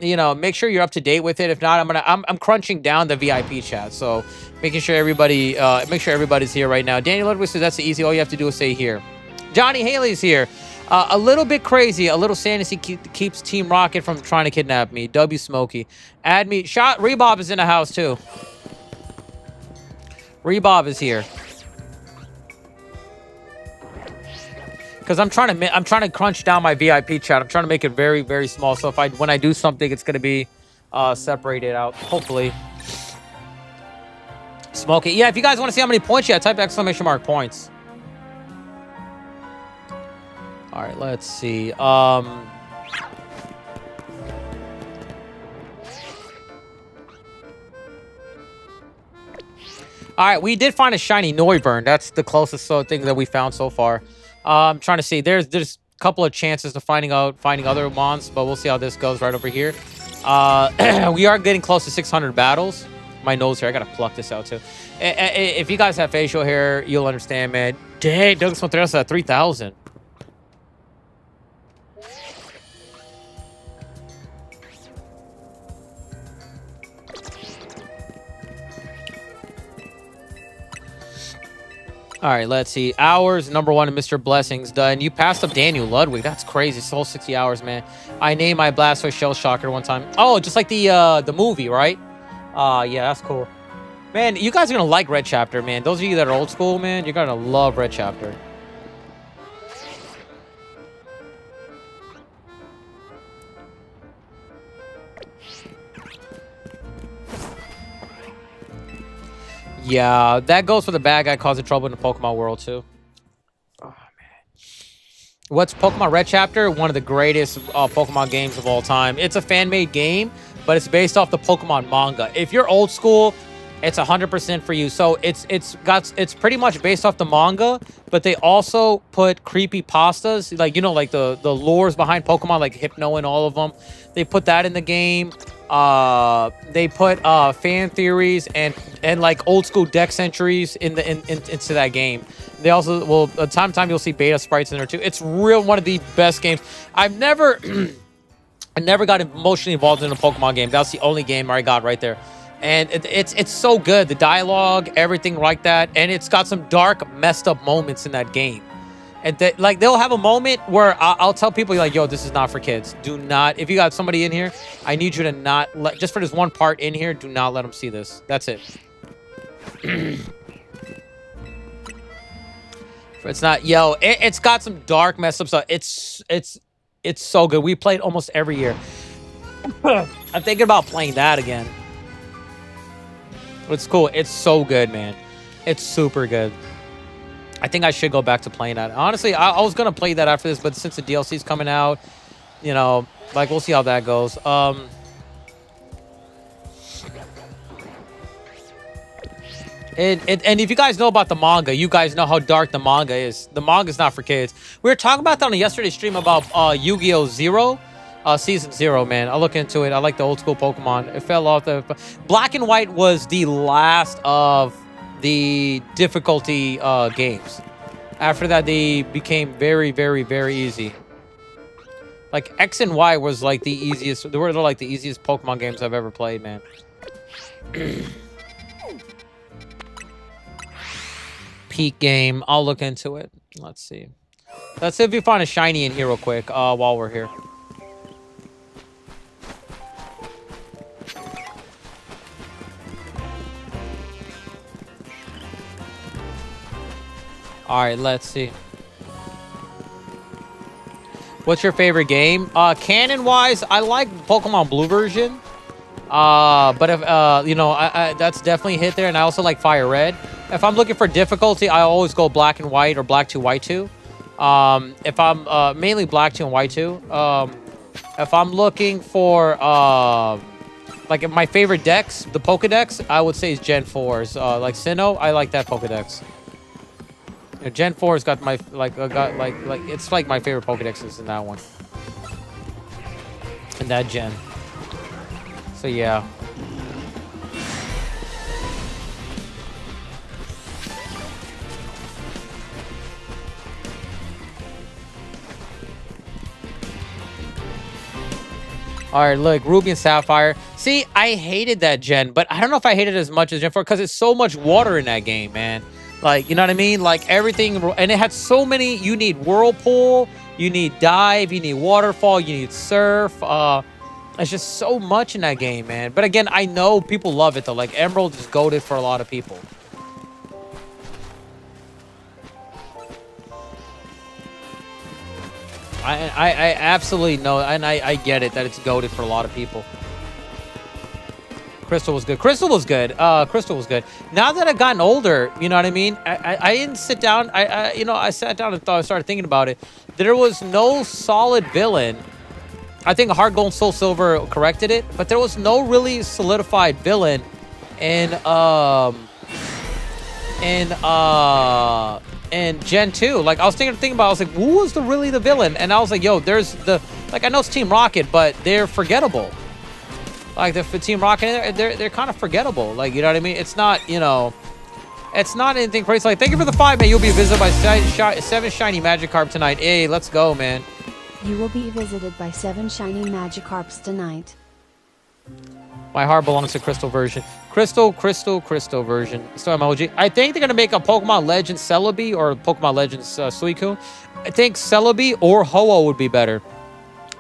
you know, make sure you're up to date with it. If not, I'm crunching down the VIP chat, so making sure everybody's here right now. Daniel Ludwig says that's easy. All you have to do is say here. Johnny Haley's here. A little bit crazy. A little sanity keeps Team Rocket from trying to kidnap me. W Smokey. Add me. Shot. Rebob is in the house too. Rebob is here. Because I'm trying to crunch down my VIP chat. I'm trying to make it very, very small. So if when I do something, it's gonna be separated out. Hopefully. Smokey. Yeah, if you guys want to see how many points you have, type ! Points. All right, let's see. All right, we did find a shiny Noivern. That's the closest thing that we found so far. I'm trying to see. There's a couple of chances to finding other mons, but we'll see how this goes right over here. We are getting close to 600 battles. My nose here, I gotta pluck this out too. If you guys have facial hair, you'll understand, man. Dang, Douglas Contreras at 3,000. All right, let's see. Hours, number 1, Mr. Blessings done. You passed up Daniel Ludwig. That's crazy. It's whole 60 hours, man. I named my Blastoise Shell Shocker one time. Oh, just like the movie, right? Yeah, that's cool. Man, you guys are going to like Red Chapter, man. Those of you that are old school, man, you're going to love Red Chapter. Yeah, that goes for the bad guy causing trouble in the Pokemon world, too. Oh, man. What's Pokemon Red Chapter? One of the greatest Pokemon games of all time. It's a fan-made game, but it's based off the Pokemon manga. If you're old school, it's 100% for you. So it's pretty much based off the manga, but they also put creepy pastas, like, you know, like the lores behind Pokemon, like Hypno and all of them. They put that in the game. They put fan theories and like old school deck entries into that game. They also will time to time you'll see beta sprites in there too. It's one of the best games. I never got emotionally involved in a Pokemon game. That's the only game I got right there. And it's so good. The dialogue, everything like that. And it's got some dark, messed up moments in that game. And like they'll have a moment where I'll tell people like, yo, this is not for kids. Do not, if you got somebody in here, I need you to not let, just for this one part in here, do not let them see this. That's it. It's not, yo, it's got some dark, messed up stuff. It's so good. We played almost every year. I'm thinking about playing that again. It's cool. It's so good, man. It's super good. I think I should go back to playing that. Honestly, I was going to play that after this, but since the DLC's coming out, you know, like, we'll see how that goes. And if you guys know about the manga, you guys know how dark the manga is. The manga's not for kids. We were talking about that on yesterday's stream about Yu-Gi-Oh! Zero. Season 0, man. I'll look into it. I like the old school Pokemon. It fell off the... Black and White was the last of the difficulty games. After that, they became very, very, very easy. Like, X and Y was like the easiest... They were like the easiest Pokemon games I've ever played, man. Peak game. I'll look into it. Let's see. Let's see if we find a shiny in here real quick while we're here. All right, let's see. What's your favorite game? Canon-wise, I like Pokemon Blue version. But if you know, that's definitely hit there. And I also like fire red. If I'm looking for difficulty, I always go black and white or black 2 white 2. If I'm mainly black 2 and white 2. If I'm looking for like my favorite decks, the Pokedex, I would say is Gen 4s. Like Sinnoh, I like that Pokedex. You know, Gen 4's got my like it's like my favorite Pokedexes in that one. In that gen. So yeah. All right, look, Ruby and Sapphire. See, I hated that gen, but I don't know if I hated it as much as Gen 4 because it's so much water in that game, man. Like, you know what I mean? Like everything, and it had so many. You need Whirlpool, you need Dive, you need Waterfall, you need Surf. It's just so much in that game, man. But again, I know people love it though. Like Emerald is goated for a lot of people. I absolutely know, and I get it that it's goated for a lot of people. Crystal was good. Crystal was good. Crystal was good. Now that I've gotten older, you know what I mean? I didn't sit down. You know, I sat down and started thinking about it. There was no solid villain. I think Heart Gold and Soul Silver corrected it, but there was no really solidified villain in Gen 2. Like I was thinking about, I was like, who was really the villain? And I was like, yo, there's the, like, I know it's Team Rocket, but they're forgettable. Like the Team Rocket, they're kind of forgettable. Like, you know what I mean? It's not, you know, it's not anything crazy. Like, thank you for the 5, man. You'll be visited by 7 shiny Magikarp tonight. Hey, let's go, man. You will be visited by 7 shiny Magikarps tonight. My heart belongs to Crystal version. Crystal version. Still emoji. I think they're going to make a Pokemon Legends Celebi or Pokemon Legends Suicune. I think Celebi or Ho-Oh would be better.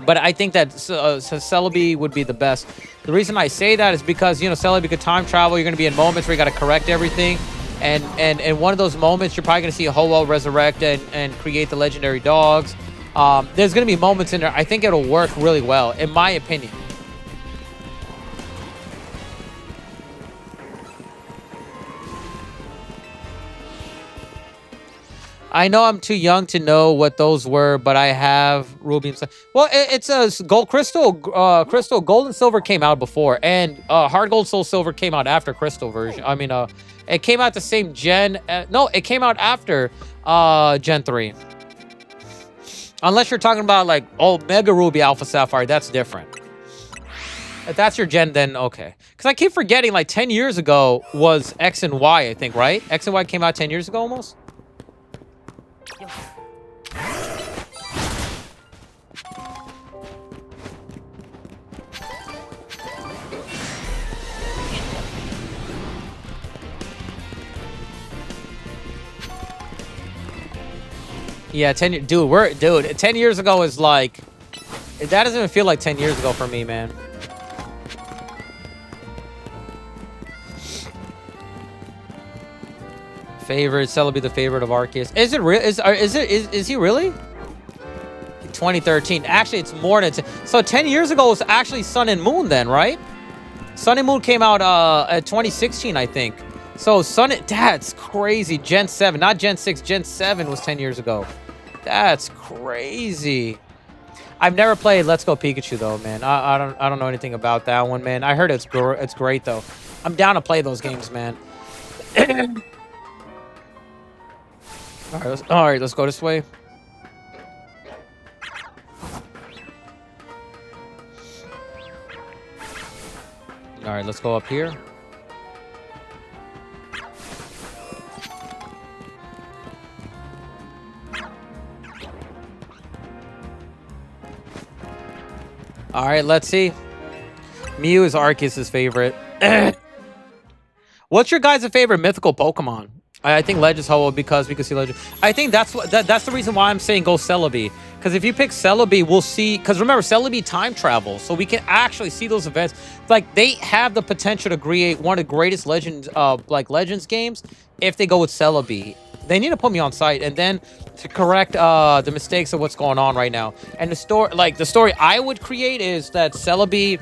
But I think that Celebi would be the best. The reason I say that is because, you know, Celebi could time travel. You're going to be in moments where you got to correct everything. And in one of those moments, you're probably going to see a Ho-Oh resurrect and create the legendary dogs. There's going to be moments in there. I think it'll work really well, in my opinion. I know I'm too young to know what those were, but I have Ruby and well, it's a Gold Crystal. Crystal Gold and Silver came out before, and Hard Gold Soul Silver came out after Crystal version. I mean, it came out the same gen. No, it came out after Gen 3. Unless you're talking about like, oh, Mega Ruby Alpha Sapphire, that's different. If that's your gen, then okay. Because I keep forgetting, like 10 years ago was X and Y, I think, right? X and Y came out 10 years ago almost. Yeah, 10 years, dude, 10 years ago is like, that doesn't even feel like 10 years ago for me, man. Favorite, Celebi the favorite of Arceus. Is it real? Is he really? 2013. Actually, it's more than 10. So 10 years ago was actually Sun and Moon then, right? Sun and Moon came out at 2016, I think. So that's crazy. Gen 7, not Gen 6. Gen 7 was 10 years ago. That's crazy. I've never played Let's Go Pikachu though, man. I don't know anything about that one, man. I heard it's great though. I'm down to play those games, man. All right, let's go this way. All right, let's go up here. All right, let's see. Mew is Arceus' favorite. What's your guys' favorite mythical Pokemon? I think Legends Ho-Oh because we can see Legend. I think that's the reason why I'm saying go Celebi. Because if you pick Celebi, we'll see. Because remember, Celebi time travels, so we can actually see those events. Like they have the potential to create one of the greatest Legends, Legends games. If they go with Celebi, they need to put me on site, and then to correct the mistakes of what's going on right now. And the story I would create is that Celebi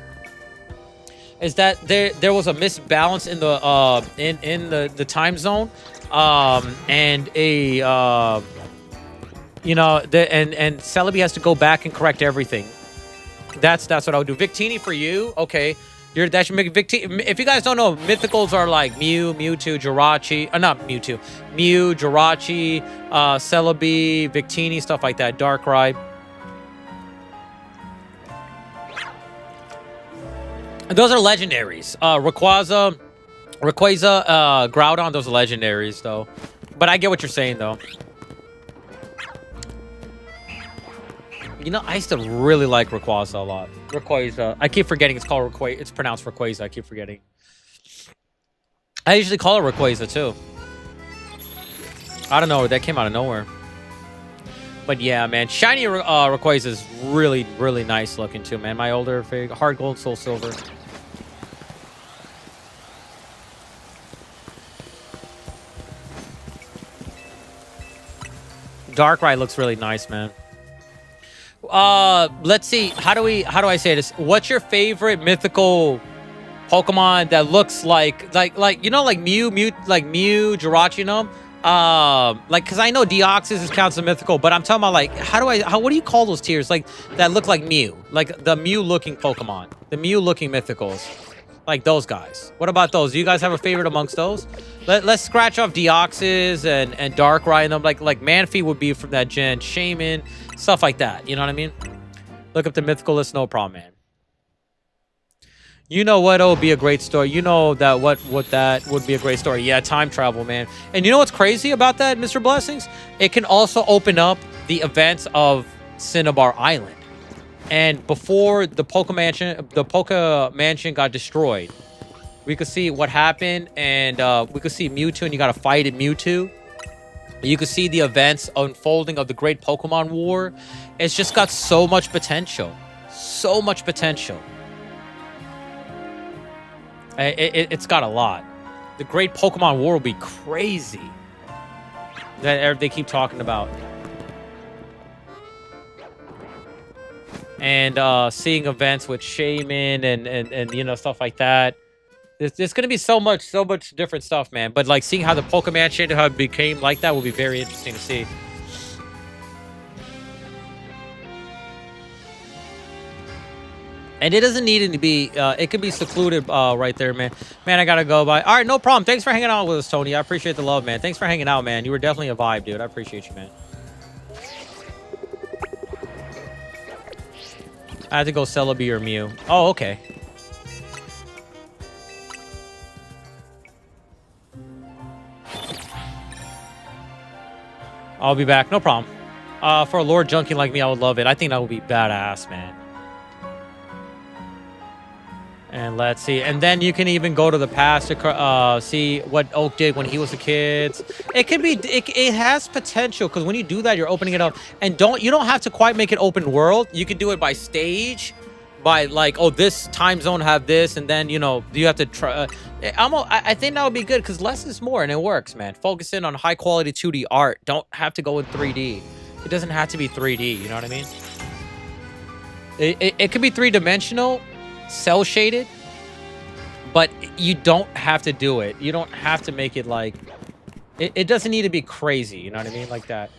is that there was a misbalance in the time zone, and and Celebi has to go back and correct everything. That's what I would do. Victini for you, okay. That should make Victini. If you guys don't know, mythicals are like Mew, Mewtwo, Jirachi. Not Mewtwo. Mew, Jirachi, Celebi, Victini, stuff like that. Darkrai. Those are legendaries. Rayquaza, Groudon, those are legendaries, though. But I get what you're saying, though. You know, I used to really like Rayquaza a lot. Rayquaza. I keep forgetting it's called Rayquaza. It's pronounced Rayquaza. I keep forgetting. I usually call it Rayquaza, too. I don't know. That came out of nowhere. But yeah, man. Shiny Rayquaza is really, really nice looking, too, man. My older fig. Hard Gold, Soul Silver. Darkrai looks really nice, man. Let's see. How do I say this? What's your favorite mythical Pokemon that looks like you know, like Mew, Jirachi, you know? Like, cause I know Deoxys counts as mythical, but I'm talking about like, what do you call those tiers? Like that look like Mew, like the Mew looking Pokemon, the Mew looking mythicals, like those guys. What about those? Do you guys have a favorite amongst those? Let's scratch off Deoxys and Darkrai and them. Like Manphy would be from that gen, Shaman, stuff like that. You know what I mean? Look up the mythical list, no problem, man. You know what? It would be a great story. You know that what that would be a great story. Yeah, time travel, man. And you know what's crazy about that, Mr. Blessings? It can also open the events of Cinnabar Island. And before the Poke Mansion got destroyed, we could see what happened, and we could see Mewtwo, and you got to fight at Mewtwo. You could see the events unfolding of the Great Pokemon War. It's just got so much potential. So much potential. It's got a lot. The Great Pokemon War will be crazy. That they keep talking about. And seeing events with Shaman and you know, stuff like that. There's going to be so much different stuff, man. But like seeing how the Pokemon Mansion how it became like that will be very interesting to see. And it doesn't need it to be, it could be secluded right there, man. Man, I got to go. Bye. All right, no problem. Thanks for hanging out with us, Tony. I appreciate the love, man. Thanks for hanging out, man. You were definitely a vibe, dude. I appreciate you, man. I had to go Celebi or Mew. Oh, okay. I'll be back. No problem. For a Lord Junkie like me, I would love it. I think that would be badass, man. And let's see. And then you can even go to the past to see what Oak did when he was a kid. It could be. It has potential because when you do that, you're opening it up. And you don't have to quite make it open world. You can do it by stage, by like, oh, this time zone have this, and then you know you have to try. I think that would be good because less is more, and it works, man. Focus in on high quality 2D art. Don't have to go in 3D. It doesn't have to be 3D. You know what I mean? It could be 3-dimensional. Cell shaded, but you don't have to do it. You don't have to make it like it doesn't need to be crazy, you know what I mean, like that.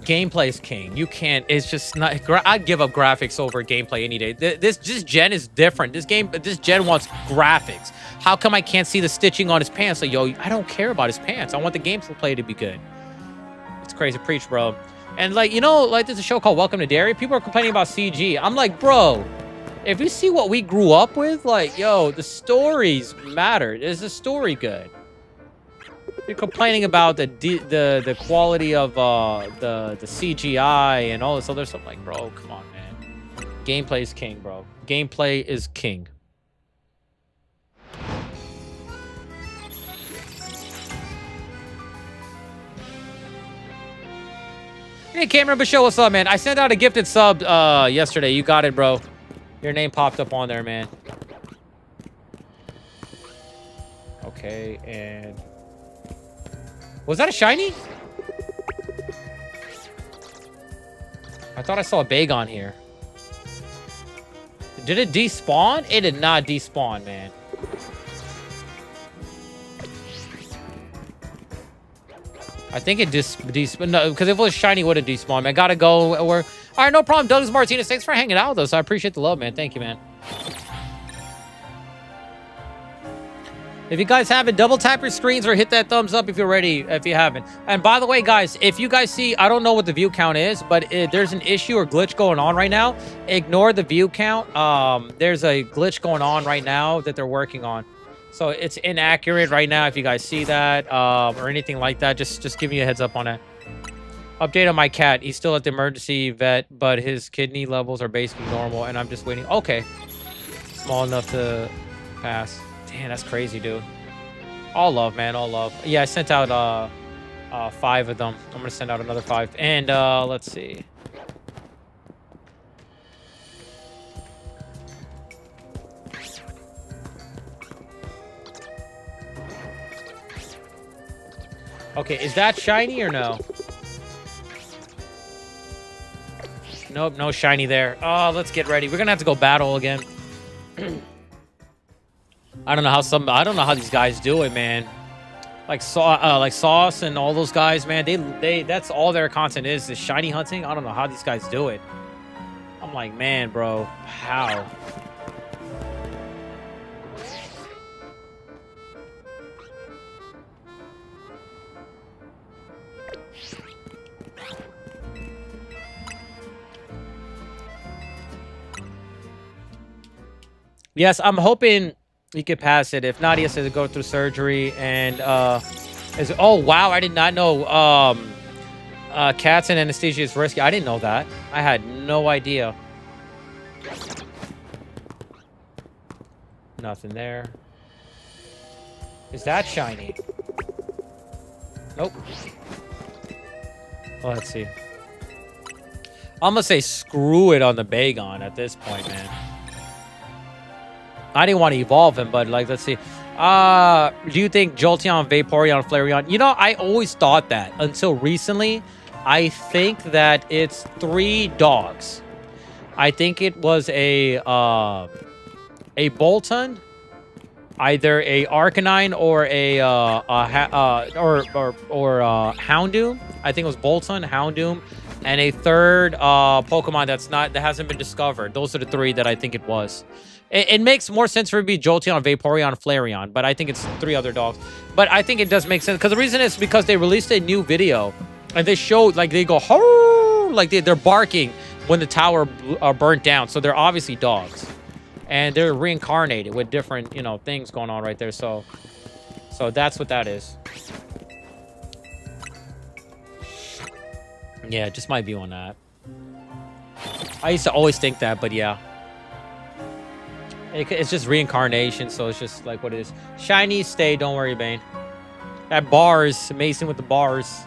Gameplay is king. You can't, it's just not. I'd give up graphics over gameplay any day. This gen is different. This gen wants graphics. How come I can't see the stitching on his pants? Like, yo, I don't care about his pants. I want the gameplay to be good. It's crazy. Preach, bro. And like, you know, like there's a show called Welcome to Derry. People are complaining about CG. I'm like, bro, if you see what we grew up with, like, yo, the stories matter. Is the story good? You're complaining about the quality of the CGI and all this other stuff. Like, bro, come on, man. Gameplay is king, bro. Gameplay is king. Hey, Cameron Basho, what's up, man? I sent out a gifted sub yesterday. You got it, bro. Your name popped up on there, man. Okay, and... was that a shiny? I thought I saw a Bagon here. Did it despawn? It did not despawn, man. I think it despawned. No, because if it was shiny, it would have despawned, man. Gotta go. All right, no problem. Douglas Martinez, thanks for hanging out with us. I appreciate the love, man. Thank you, man. If you guys haven't, double tap your screens or hit that thumbs up if you're ready, if you haven't. And by the way, guys, if you guys see, I don't know what the view count is, but there's an issue or glitch going on right now. Ignore the view count. There's a glitch going on right now that they're working on. So it's inaccurate right now if you guys see that or anything like that. Just give me a heads up on it. Update on my cat. He's still at the emergency vet, but his kidney levels are basically normal, and I'm just waiting. Okay. Small enough to pass. Damn, that's crazy, dude. All love, man. All love. Yeah, I sent out 5 of them. I'm going to send out another 5. And let's see. Okay, is that shiny or no? Nope, no shiny there. Oh, let's get ready. We're going to have to go battle again. I don't know how these guys do it, man. Like Sauce and all those guys, man. They that's all their content is shiny hunting. I don't know how these guys do it. I'm like, man, bro, how? Yes, I'm hoping he could pass it. If not, he has to go through surgery. And oh wow, I did not know cats and anesthesia is risky. I didn't know that. I had no idea. Nothing there. Is that shiny? Nope. Well, let's see. I'm gonna say screw it on the Bagon at this point, man. I didn't want to evolve him, but like, let's see. Do you think Jolteon, Vaporeon, Flareon? You know, I always thought that until recently. I think that it's 3 dogs. I think it was a Bolton, either a Arcanine or a Houndoom. I think it was Bolton, Houndoom, and a third Pokemon that hasn't been discovered. Those are the 3 that I think it was. It makes more sense for it to be Jolteon, Vaporeon, Flareon, but I think it's 3 other dogs. But I think it does make sense, because the reason is because they released a new video, and they showed, like, they go, "Horror!" Like, they're barking when the tower burnt down, so they're obviously dogs. And they're reincarnated with different, you know, things going on right there, so that's what that is. Yeah, just my view on that. I used to always think that, but yeah. It's just reincarnation, so it's just like what it is. Shiny, stay, don't worry, Bane. That bars, Mason with the bars.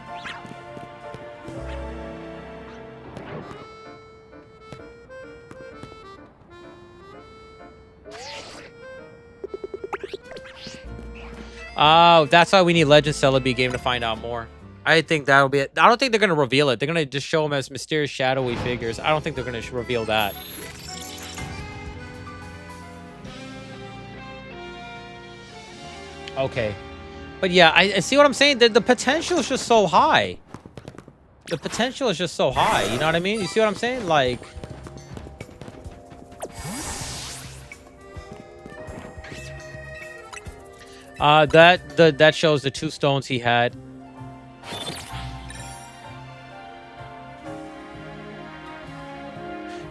Oh, that's why we need Legend Celebi game to find out more. I think that'll be it. I don't think they're going to reveal it. They're going to just show them as mysterious, shadowy figures. I don't think they're going to reveal that. Okay. But yeah, I see what I'm saying. The potential is just so high. The potential is just so high. You know what I mean? You see what I'm saying? Like... that shows the 2 stones he had.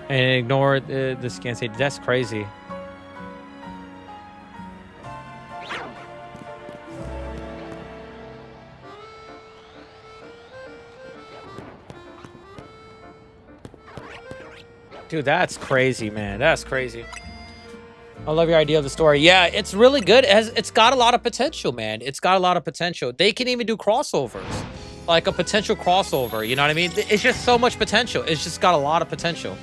And ignore the scan state. That's crazy. Dude, that's crazy, man. That's crazy. I love your idea of the story. Yeah, it's really good. It's got a lot of potential, man. It's got a lot of potential. They can even do crossovers. Like a potential crossover, you know what I mean? It's just so much potential. It's just got a lot of potential.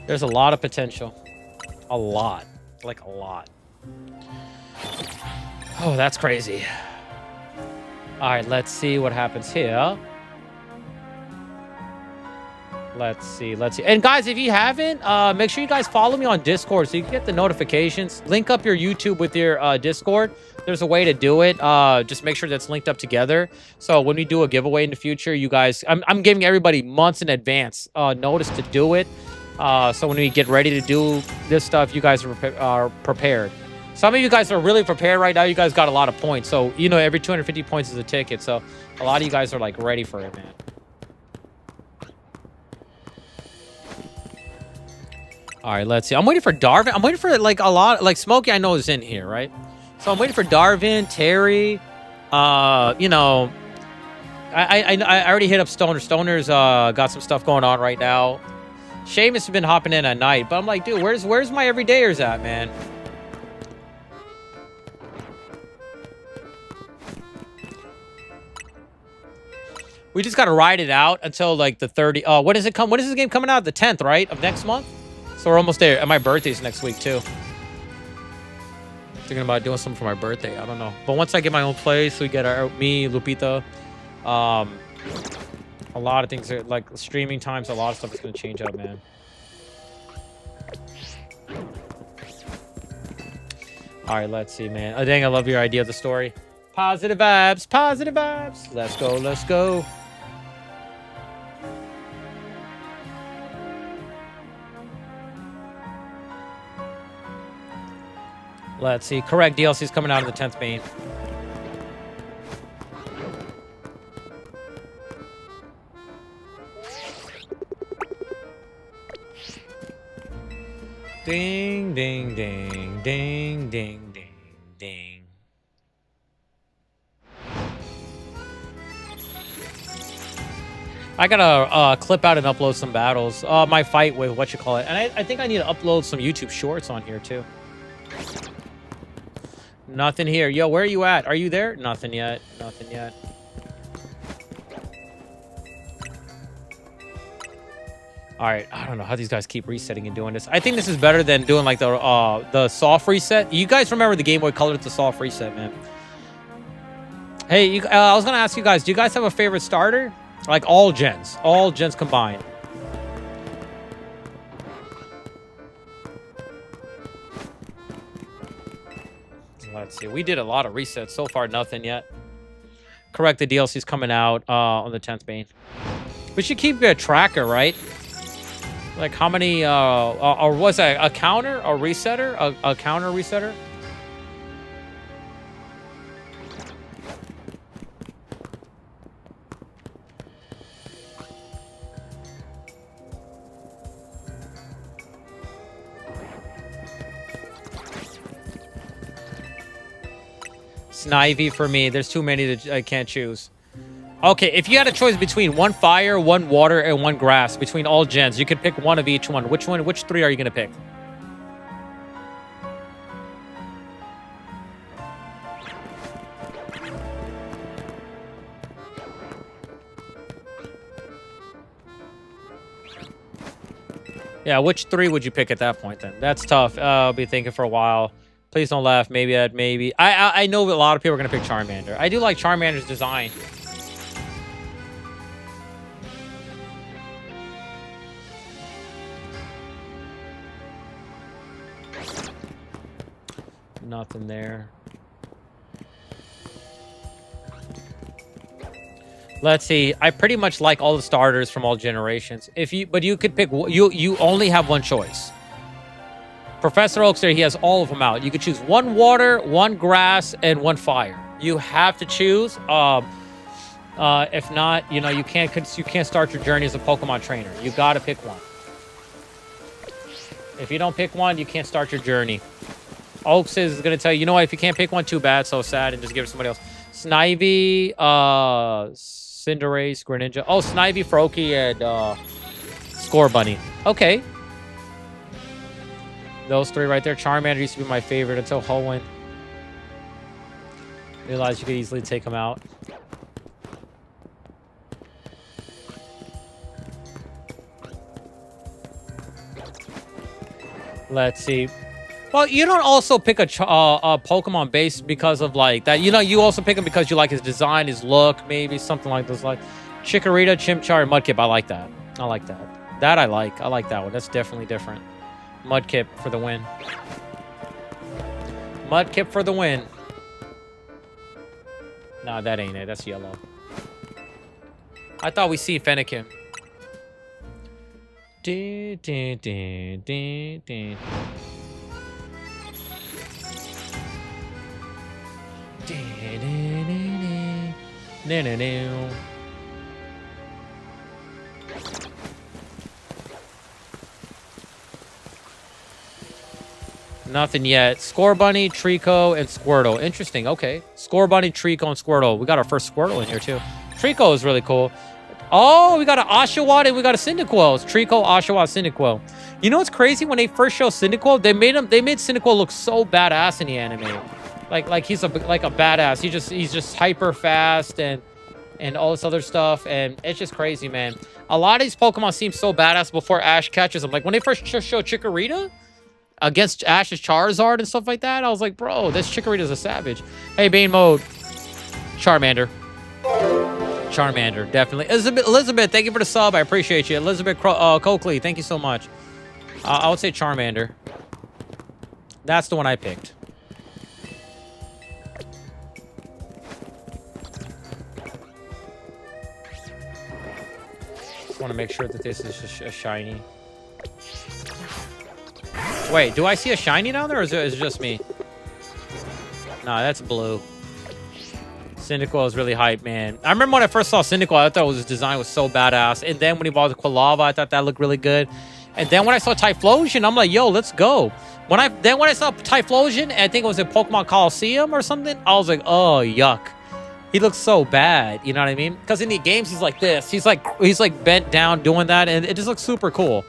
There's a lot of potential. A lot. Like a lot. Oh, that's crazy. All right, let's see what happens here. Let's see. And guys, if you haven't, make sure you guys follow me on Discord so you can get the notifications. Link up your YouTube with your Discord. There's a way to do it. Just make sure that's linked up together. So when we do a giveaway in the future, you guys, I'm giving everybody months in advance notice to do it. So when we get ready to do this stuff, you guys are prepared. Some of you guys are really prepared right now. You guys got a lot of points. So, you know, every 250 points is a ticket. So a lot of you guys are like ready for it, man. All right, let's see. I'm waiting for Darvin. I'm waiting for like a lot, like Smokey I know is in here, right? So I'm waiting for Darvin, Terry. You know, I already hit up Stoner. Stoner's got some stuff going on right now. Seamus has been hopping in at night, but I'm like, dude, where's my everydayers at, man? We just gotta ride it out until like the 30. When does this game coming out? The 10th, right? Of next month? So we're almost there. And my birthday's next week too. Thinking about doing something for my birthday. I don't know. But once I get my own place, we get me, Lupita. A lot of things are like streaming times, a lot of stuff is gonna change up, man. Alright, let's see, man. Dang, I love your idea of the story. Positive vibes, positive vibes. Let's go, let's go. Let's see. Correct. DLC's coming out of the 10th main. Ding, ding, ding, ding, ding, ding, ding. I gotta clip out and upload some battles. My fight with whatchamacallit. And I think I need to upload some YouTube shorts on here too. Nothing here. Yo, where are you at? Are you there? Nothing yet. Nothing yet. All right. I don't know how these guys keep resetting and doing this. I think this is better than doing like the soft reset. You guys remember the Game Boy Color? It's a soft reset, man. Hey, I was gonna ask you guys. Do you guys have a favorite starter? Like all gens combined. Let's see. We did a lot of resets. So far, nothing yet. Correct. The DLC's coming out on the 10th main. We should keep a tracker, right? Like how many, or was that a counter, a resetter, a counter resetter? Snivy for me. There's too many that I can't choose. Okay, if you had a choice between one fire, one water, and one grass, between all gens, you could pick one of each one. Which three are you gonna pick? Yeah, which three would you pick at that point then? That's tough. I'll be thinking for a while. Please don't laugh. Maybe. I know a lot of people are gonna pick Charmander. I do like Charmander's design. Nothing there. Let's see. I pretty much like all the starters from all generations. But you could pick. You only have one choice. Professor Oak's there. He has all of them out. You could choose one water, one grass, and one fire. You have to choose. If not, you know you can't start your journey as a Pokemon trainer. You got to pick one. If you don't pick one, you can't start your journey. Oaks is going to tell you, you know what, if you can't pick one, too bad, so sad, and just give it to somebody else. Snivy, Cinderace, Greninja. Oh, Snivy, Froakie, and Scorbunny. Okay. Those three right there. Charmander used to be my favorite until Hoenn. Realized you could easily take him out. Let's see. Well, you don't also pick a Pokemon base because of like that. You know, you also pick him because you like his design, his look, maybe something like this. Like Chikorita, Chimchar, and Mudkip. I like that. I like that. That I like. I like that one. That's definitely different. Mudkip for the win. Mudkip for the win. Nah, that ain't it. That's yellow. I thought we see Fennekin. Dun, dun, dun, dun, dun. Nothing yet. Score Bunny, Trico, and Squirtle. Interesting. Okay. Score Bunny, Trico, and Squirtle. We got our first Squirtle in here, too. Trico is really cool. Oh, we got an Oshawott and we got a Cyndaquil. It's Trico, Oshawott, Cyndaquil. You know what's crazy? When they first showed Cyndaquil, they made Cyndaquil look so badass in the anime. Like he's a badass. He's just hyper fast and all this other stuff, and it's just crazy, man. A lot of these Pokemon seem so badass before Ash catches them. Like when they first showed Chikorita against Ash's Charizard and stuff like that, I was like, bro, this Chikorita's a savage. Hey, Bane Mode. Charmander. Charmander, definitely. Elizabeth, thank you for the sub. I appreciate you. Elizabeth Coakley, thank you so much. I would say Charmander. That's the one I picked. Just want to make sure that this is a shiny. Wait, do I see a shiny down there, or is it just me? Nah, that's blue. Cyndaquil is really hype, man. I remember when I first saw Cyndaquil, I thought his design was so badass. And then when he evolved to Quilava, I thought that looked really good. And then when I saw Typhlosion, I'm like, yo, let's go. When I saw Typhlosion, I think it was in Pokemon Coliseum or something, I was like, oh, yuck. He looks so bad, you know what I mean? Because in the games, he's like this. He's like bent down doing that, and it just looks super cool.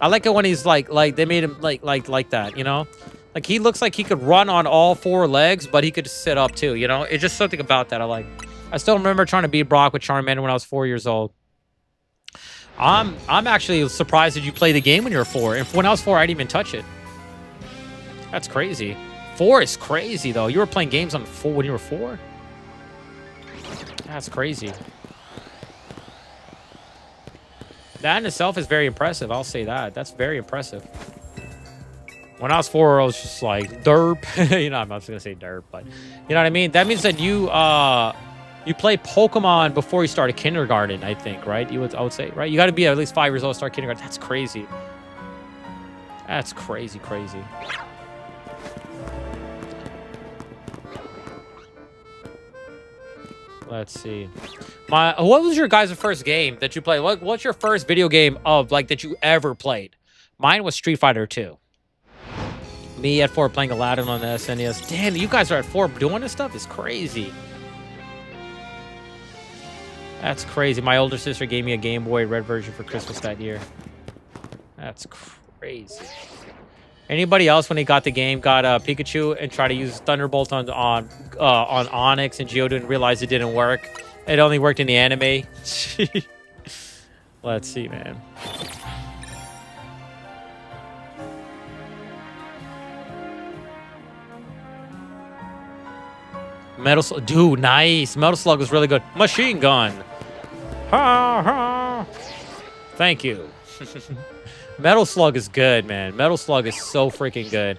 I like it when he's like they made him like that, you know? Like, he looks like he could run on all four legs, but he could sit up, too, you know? It's just something about that I like. I still remember trying to beat Brock with Charmander when I was 4 years old. I'm actually surprised that you played the game when you were 4. And when I was 4, I didn't even touch it. That's crazy. 4 is crazy, though. You were playing games on 4 when you were 4? That's crazy. That in itself is very impressive. I'll say that. That's very impressive. When I was 4, I was just like, derp. You know, I'm not just going to say derp, but you know what I mean? That means that you play Pokemon before you started kindergarten, I think, right? I would say, right? You got to be at least 5 years old to start kindergarten. That's crazy. That's crazy, crazy. Let's see. What was your guys' first game that you played? What's your first video game of, like, that you ever played? Mine was Street Fighter 2. Me at 4 playing Aladdin on the SNES. Damn, you guys are at 4 doing this stuff? Is crazy. That's crazy. My older sister gave me a Game Boy Red version for Christmas that year. That's crazy. Anybody else, when they got the game, got Pikachu and tried to use Thunderbolt on Onyx and Geodude and realized it didn't work? It only worked in the anime. Let's see, man. Metal Slug, dude, nice. Metal Slug was really good. Machine Gun. Ha ha. Thank you. Metal Slug is good, man. Metal Slug is so freaking good.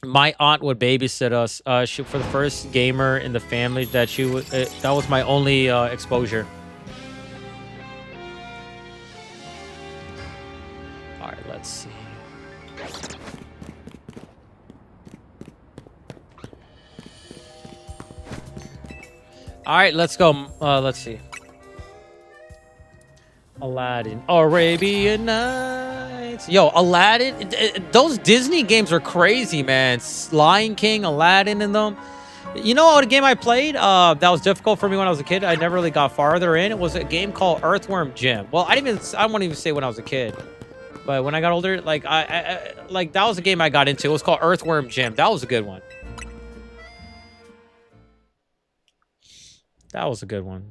My aunt would babysit us. For the first gamer in the family that she would. That was my only exposure. All right, let's see. All right, let's go. Let's see. Aladdin. Arabian Nights. Yo, Aladdin. Those Disney games are crazy, man. Lion King, Aladdin in them. You know what game I played that was difficult for me when I was a kid? I never really got farther in. It was a game called Earthworm Jim. Well, I won't even say when I was a kid. But when I got older, like like that was a game I got into. It was called Earthworm Jim. That was a good one. That was a good one.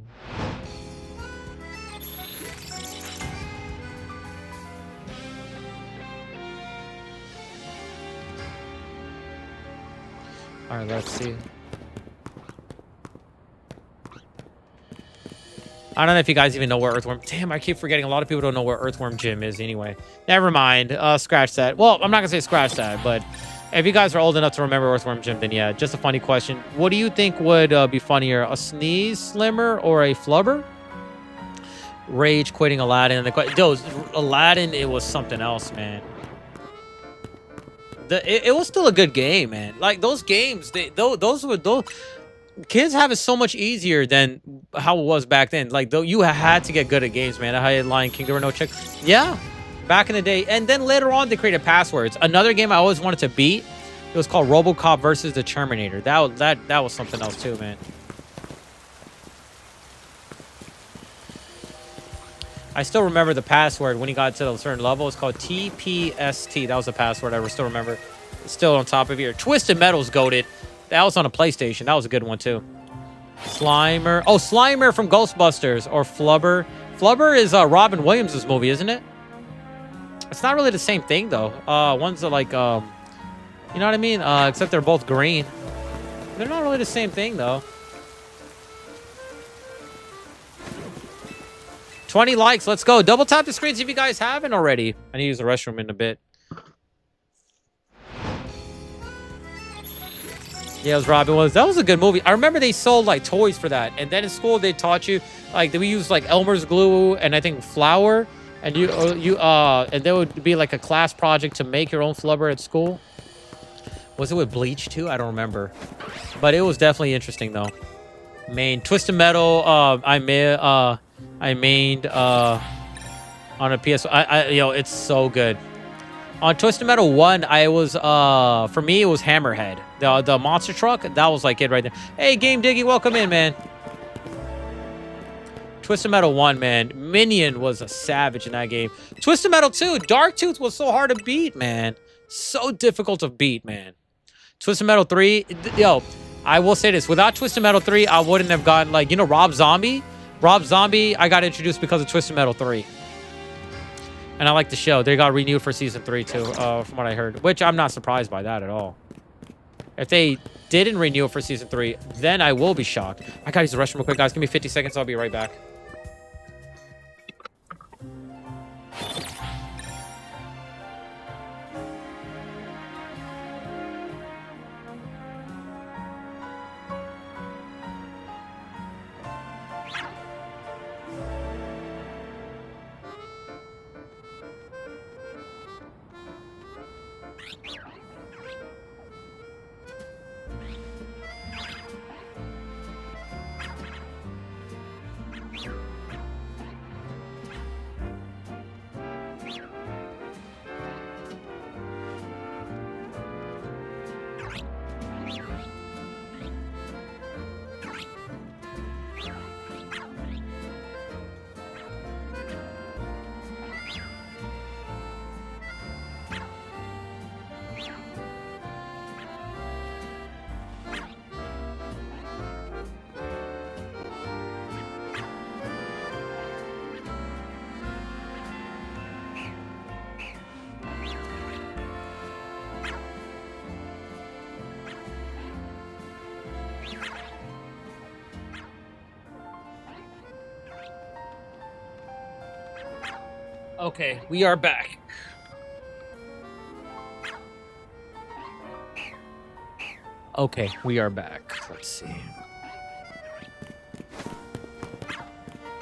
All right, let's see. I don't know if you guys even know where Earthworm... Damn, I keep forgetting. A lot of people don't know where Earthworm Jim is anyway. Never mind. Scratch that. Well, I'm not going to say scratch that, but if you guys are old enough to remember Earthworm Jim, then yeah, just a funny question. What do you think would be funnier, a sneeze slimmer or a flubber? Rage quitting Aladdin. Those Aladdin, it was something else, man. It was still a good game, man. Like, those games, those kids have it so much easier than how it was back then. Like, though, you had to get good at games, man. I had Lion King, there were no checks. Yeah, back in the day. And then later on, they created passwords. Another game I always wanted to beat, it was called RoboCop versus the Terminator. That was something else too, man. I still remember the password when he got to a certain level. It's called TPST. That was the password I still remember. It's still on top of here. Twisted Metal's goated. That was on a PlayStation. That was a good one, too. Slimer. Oh, Slimer from Ghostbusters. Or Flubber. Flubber is Robin Williams' movie, isn't it? It's not really the same thing, though. One's are like, you know what I mean? Except they're both green. They're not really the same thing, though. 20 likes. Let's go. Double tap the screens if you guys haven't already. I need to use the restroom in a bit. Yeah, it was Robin Williams. That was a good movie. I remember they sold like toys for that. And then in school they taught you like we used like Elmer's glue and I think flour. And and there would be like a class project to make your own flubber at school. Was it with bleach too? I don't remember. But it was definitely interesting though. Twisted Metal, I mained on a PS. It's so good. On Twisted Metal 1, I was for me it was Hammerhead. The monster truck, that was like it right there. Hey, Game Diggy, welcome in, man. Twisted Metal 1, man. Minion was a savage in that game. Twisted Metal 2, Darktooth was so hard to beat, man. So difficult to beat, man. Twisted Metal 3, I will say this. Without Twisted Metal 3, I wouldn't have gotten, like, Rob Zombie? Rob Zombie, I got introduced because of Twisted Metal 3. And I like the show. They got renewed for Season 3, too, from what I heard. Which I'm not surprised by that at all. If they didn't renew it for Season 3, then I will be shocked. I gotta use the restroom real quick, guys. Give me 50 seconds. I'll be right back. Okay, we are back. Okay, we are back. Let's see.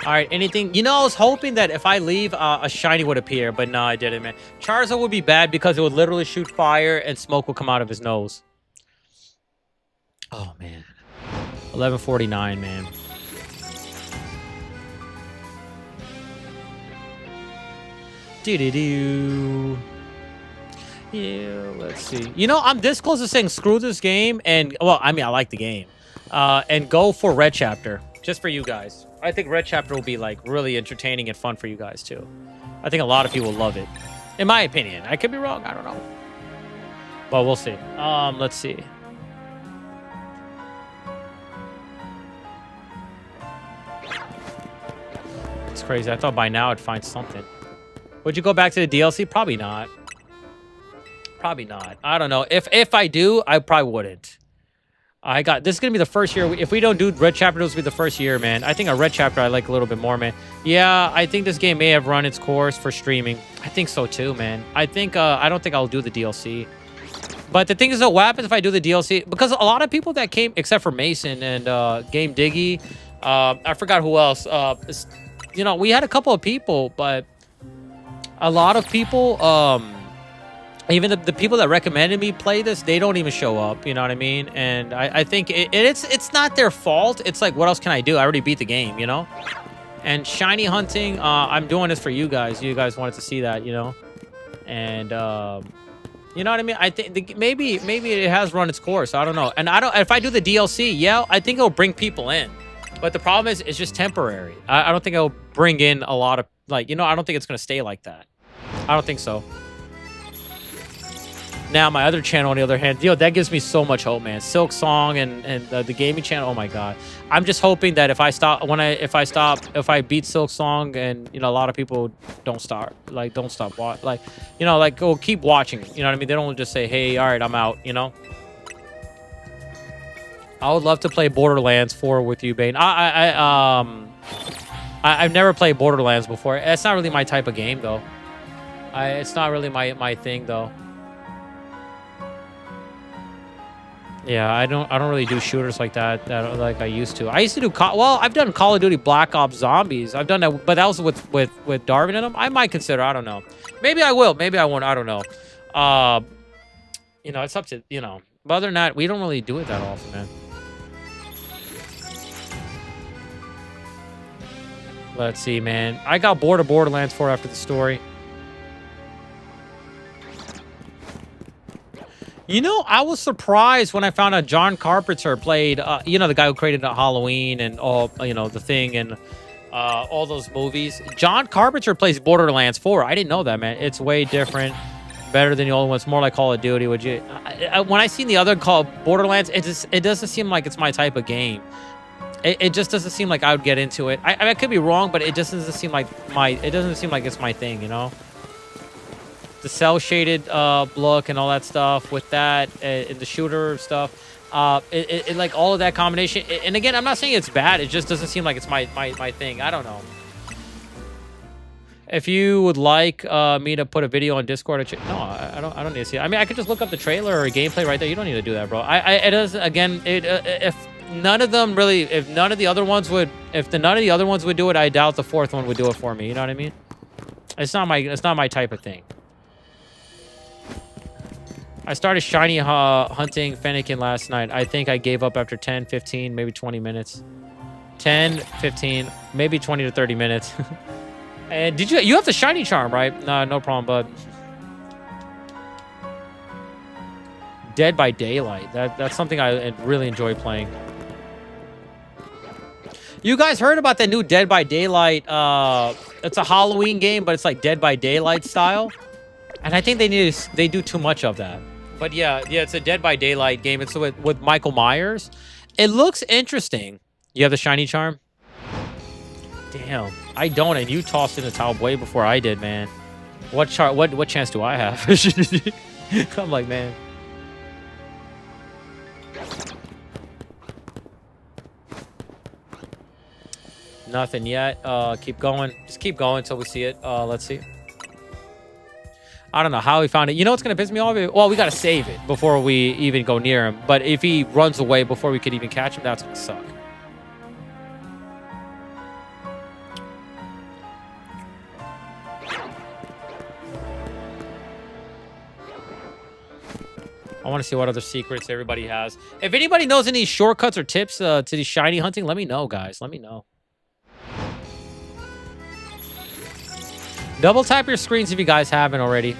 All right, anything? I was hoping that if I leave, a shiny would appear, but no, I didn't, man. Charizard would be bad because it would literally shoot fire and smoke would come out of his nose. Oh, man. 1149, man. Do-do-do. Yeah, let's see. I'm this close to saying screw this game and, well, I mean, I like the game. And go for Red Chapter, just for you guys. I think Red Chapter will be, like, really entertaining and fun for you guys, too. I think a lot of people love it. In my opinion. I could be wrong. I don't know. But we'll see. Let's see. It's crazy. I thought by now I'd find something. Would you go back to the DLC? Probably not. Probably not. I don't know. If I do, I probably wouldn't. This is gonna be the first year. If we don't do red chapter, this will be the first year, man. I think a red chapter I like a little bit more, man. Yeah, I think this game may have run its course for streaming. I think so too, man. I don't think I'll do the DLC. But the thing is, though, what happens if I do the DLC? Because a lot of people that came, except for Mason and Game Diggy, I forgot who else. You know, we had a couple of people, but a lot of people, even the people that recommended me play this, they don't even show up. You know what I mean? And I think it's not their fault. It's like, what else can I do? I already beat the game, you know? And shiny hunting, I'm doing this for you guys. You guys wanted to see that, you know? And, you know what I mean? I think maybe it has run its course. I don't know. And if I do the DLC, yeah, I think it'll bring people in. But the problem is, it's just temporary. I don't think it'll bring in a lot of, like, you know, I don't think it's going to stay like that. I don't think so. Now, my other channel, on the other hand, that gives me so much hope, man. Silk Song and the gaming channel, oh my god. I'm just hoping that if I beat Silk Song, and you know, a lot of people don't stop watching, like, you know, like, go keep watching. You know what I mean? They don't just say, hey, all right, I'm out. You know. I would love to play Borderlands 4 with you, Bane. I've never played Borderlands before. It's not really my type of game, though. It's not really my thing, though. Yeah, I don't really do shooters like that like I used to. I used to do I've done Call of Duty Black Ops Zombies. I've done that, but that was with Darwin in them. I might consider. I don't know. Maybe I will. Maybe I won't. I don't know. You know, it's up to, you know. But other than that, we don't really do it that often, man. Let's see, man. I got bored of Borderlands 4 after the story. You know, I was surprised when I found out John Carpenter played, you know, the guy who created Halloween and all, you know, The Thing and all those movies. John Carpenter plays Borderlands 4. I didn't know that, man. It's way different, better than the old one. It's more like Call of Duty. When I seen the other called Borderlands, it doesn't seem like it's my type of game. It just doesn't seem like I would get into it. I could be wrong, but it just doesn't seem like it's my thing, you know. The cell shaded look and all that stuff with that and the shooter stuff, it like all of that combination. And again, I'm not saying it's bad. It just doesn't seem like it's my thing. I don't know. If you would like me to put a video on Discord, no, I don't need to see it. I mean, I could just look up the trailer or a gameplay right there. You don't need to do that, bro. It does, again. If none of the other ones would do it, I doubt the fourth one would do it for me. You know what I mean? It's not my type of thing. I started shiny hunting Fennekin last night. I think I gave up after 10, 15, maybe 20 minutes. 10, 15, maybe 20 to 30 minutes. And you have the shiny charm, right? No problem, bud. Dead by Daylight. That's something I really enjoy playing. You guys heard about that new Dead by Daylight? It's a Halloween game, but it's like Dead by Daylight style. And I think they do too much of that. But yeah, it's a Dead by Daylight game. It's with Michael Myers. It looks interesting. You have the shiny charm? Damn, I don't, and you tossed in the towel way before I did, man. What chance do I have? I'm like, man. Nothing yet. Keep going. Just keep going until we see it. Let's see. I don't know how he found it. You know what's going to piss me off? Well, we got to save it before we even go near him. But if he runs away before we could even catch him, that's going to suck. I want to see what other secrets everybody has. If anybody knows any shortcuts or tips to the shiny hunting, let me know, guys. Let me know. Double tap your screens if you guys haven't already.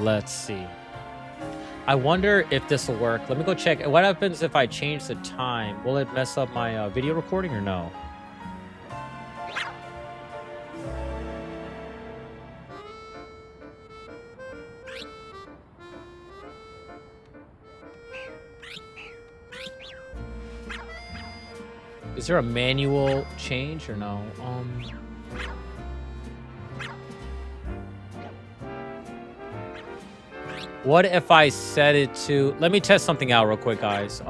Let's see. I wonder if this will work. Let me go check. What happens if I change the time? Will it mess up my video recording or no? Is there a manual change or no? What if I set it to... Let me test something out real quick, guys.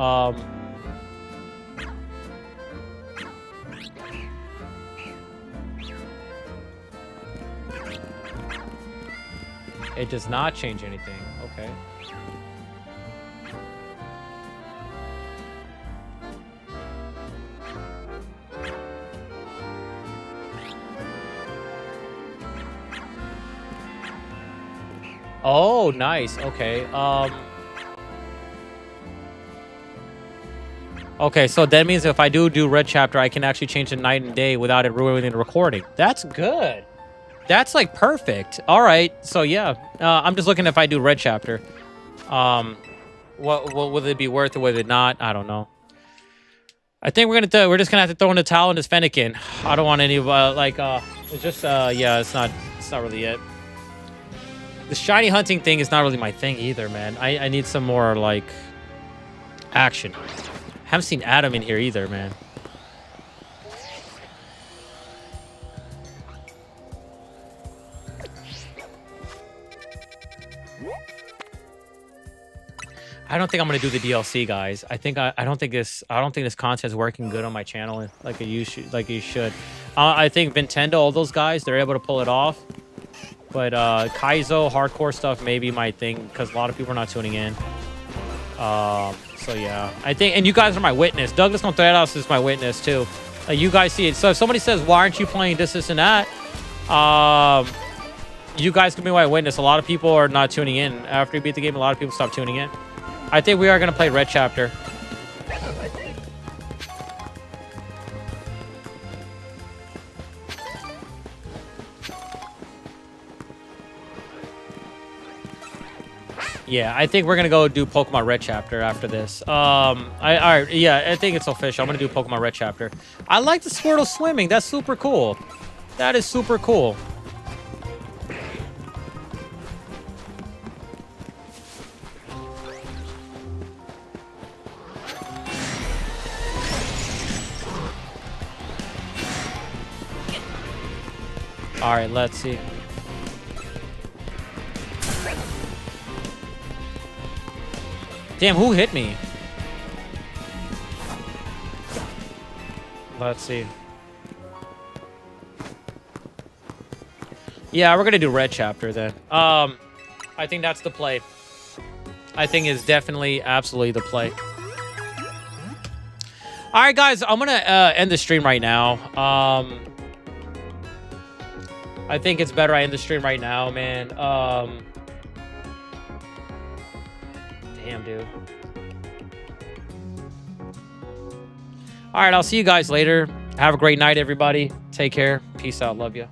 It does not change anything. Okay. Oh, nice. Okay. Okay, so that means if I do red chapter, I can actually change the night and day without it ruining the recording. That's good. That's like perfect. All right. So yeah, I'm just looking if I do red chapter. What will it be worth or will it not? I don't know. I think we're just gonna have to throw in the towel in this Fennekin. I don't want any it's just yeah, it's not really it. The shiny hunting thing is not really my thing either, man. I need some more like action. Haven't seen Adam in here either, man. I don't think I'm gonna do the DLC, guys. I don't think this content is working good on my channel like it should. I think Nintendo, all those guys, they're able to pull it off. But Kaizo hardcore stuff may be my thing because a lot of people are not tuning in. So yeah, I think, and you guys are my witness. Douglas Contreras is my witness too. You guys see it. So if somebody says, "Why aren't you playing this and that?" You guys can be my witness. A lot of people are not tuning in after you beat the game. A lot of people stop tuning in. I think we are gonna play red chapter. Yeah, I think we're gonna go do Pokemon Red chapter after this. All right, yeah, I think it's official. I'm gonna do Pokemon Red chapter. I like the Squirtle swimming. That's super cool. That is super cool. All right, let's see. Damn, who hit me? Let's see. Yeah, we're gonna do red chapter then. I think that's the play. I think it's definitely absolutely the play. All right, guys, I'm gonna end the stream right now. I think it's better I end the stream right now, man. Damn, dude. All right, I'll see you guys later. Have a great night, everybody. Take care. Peace out. Love you.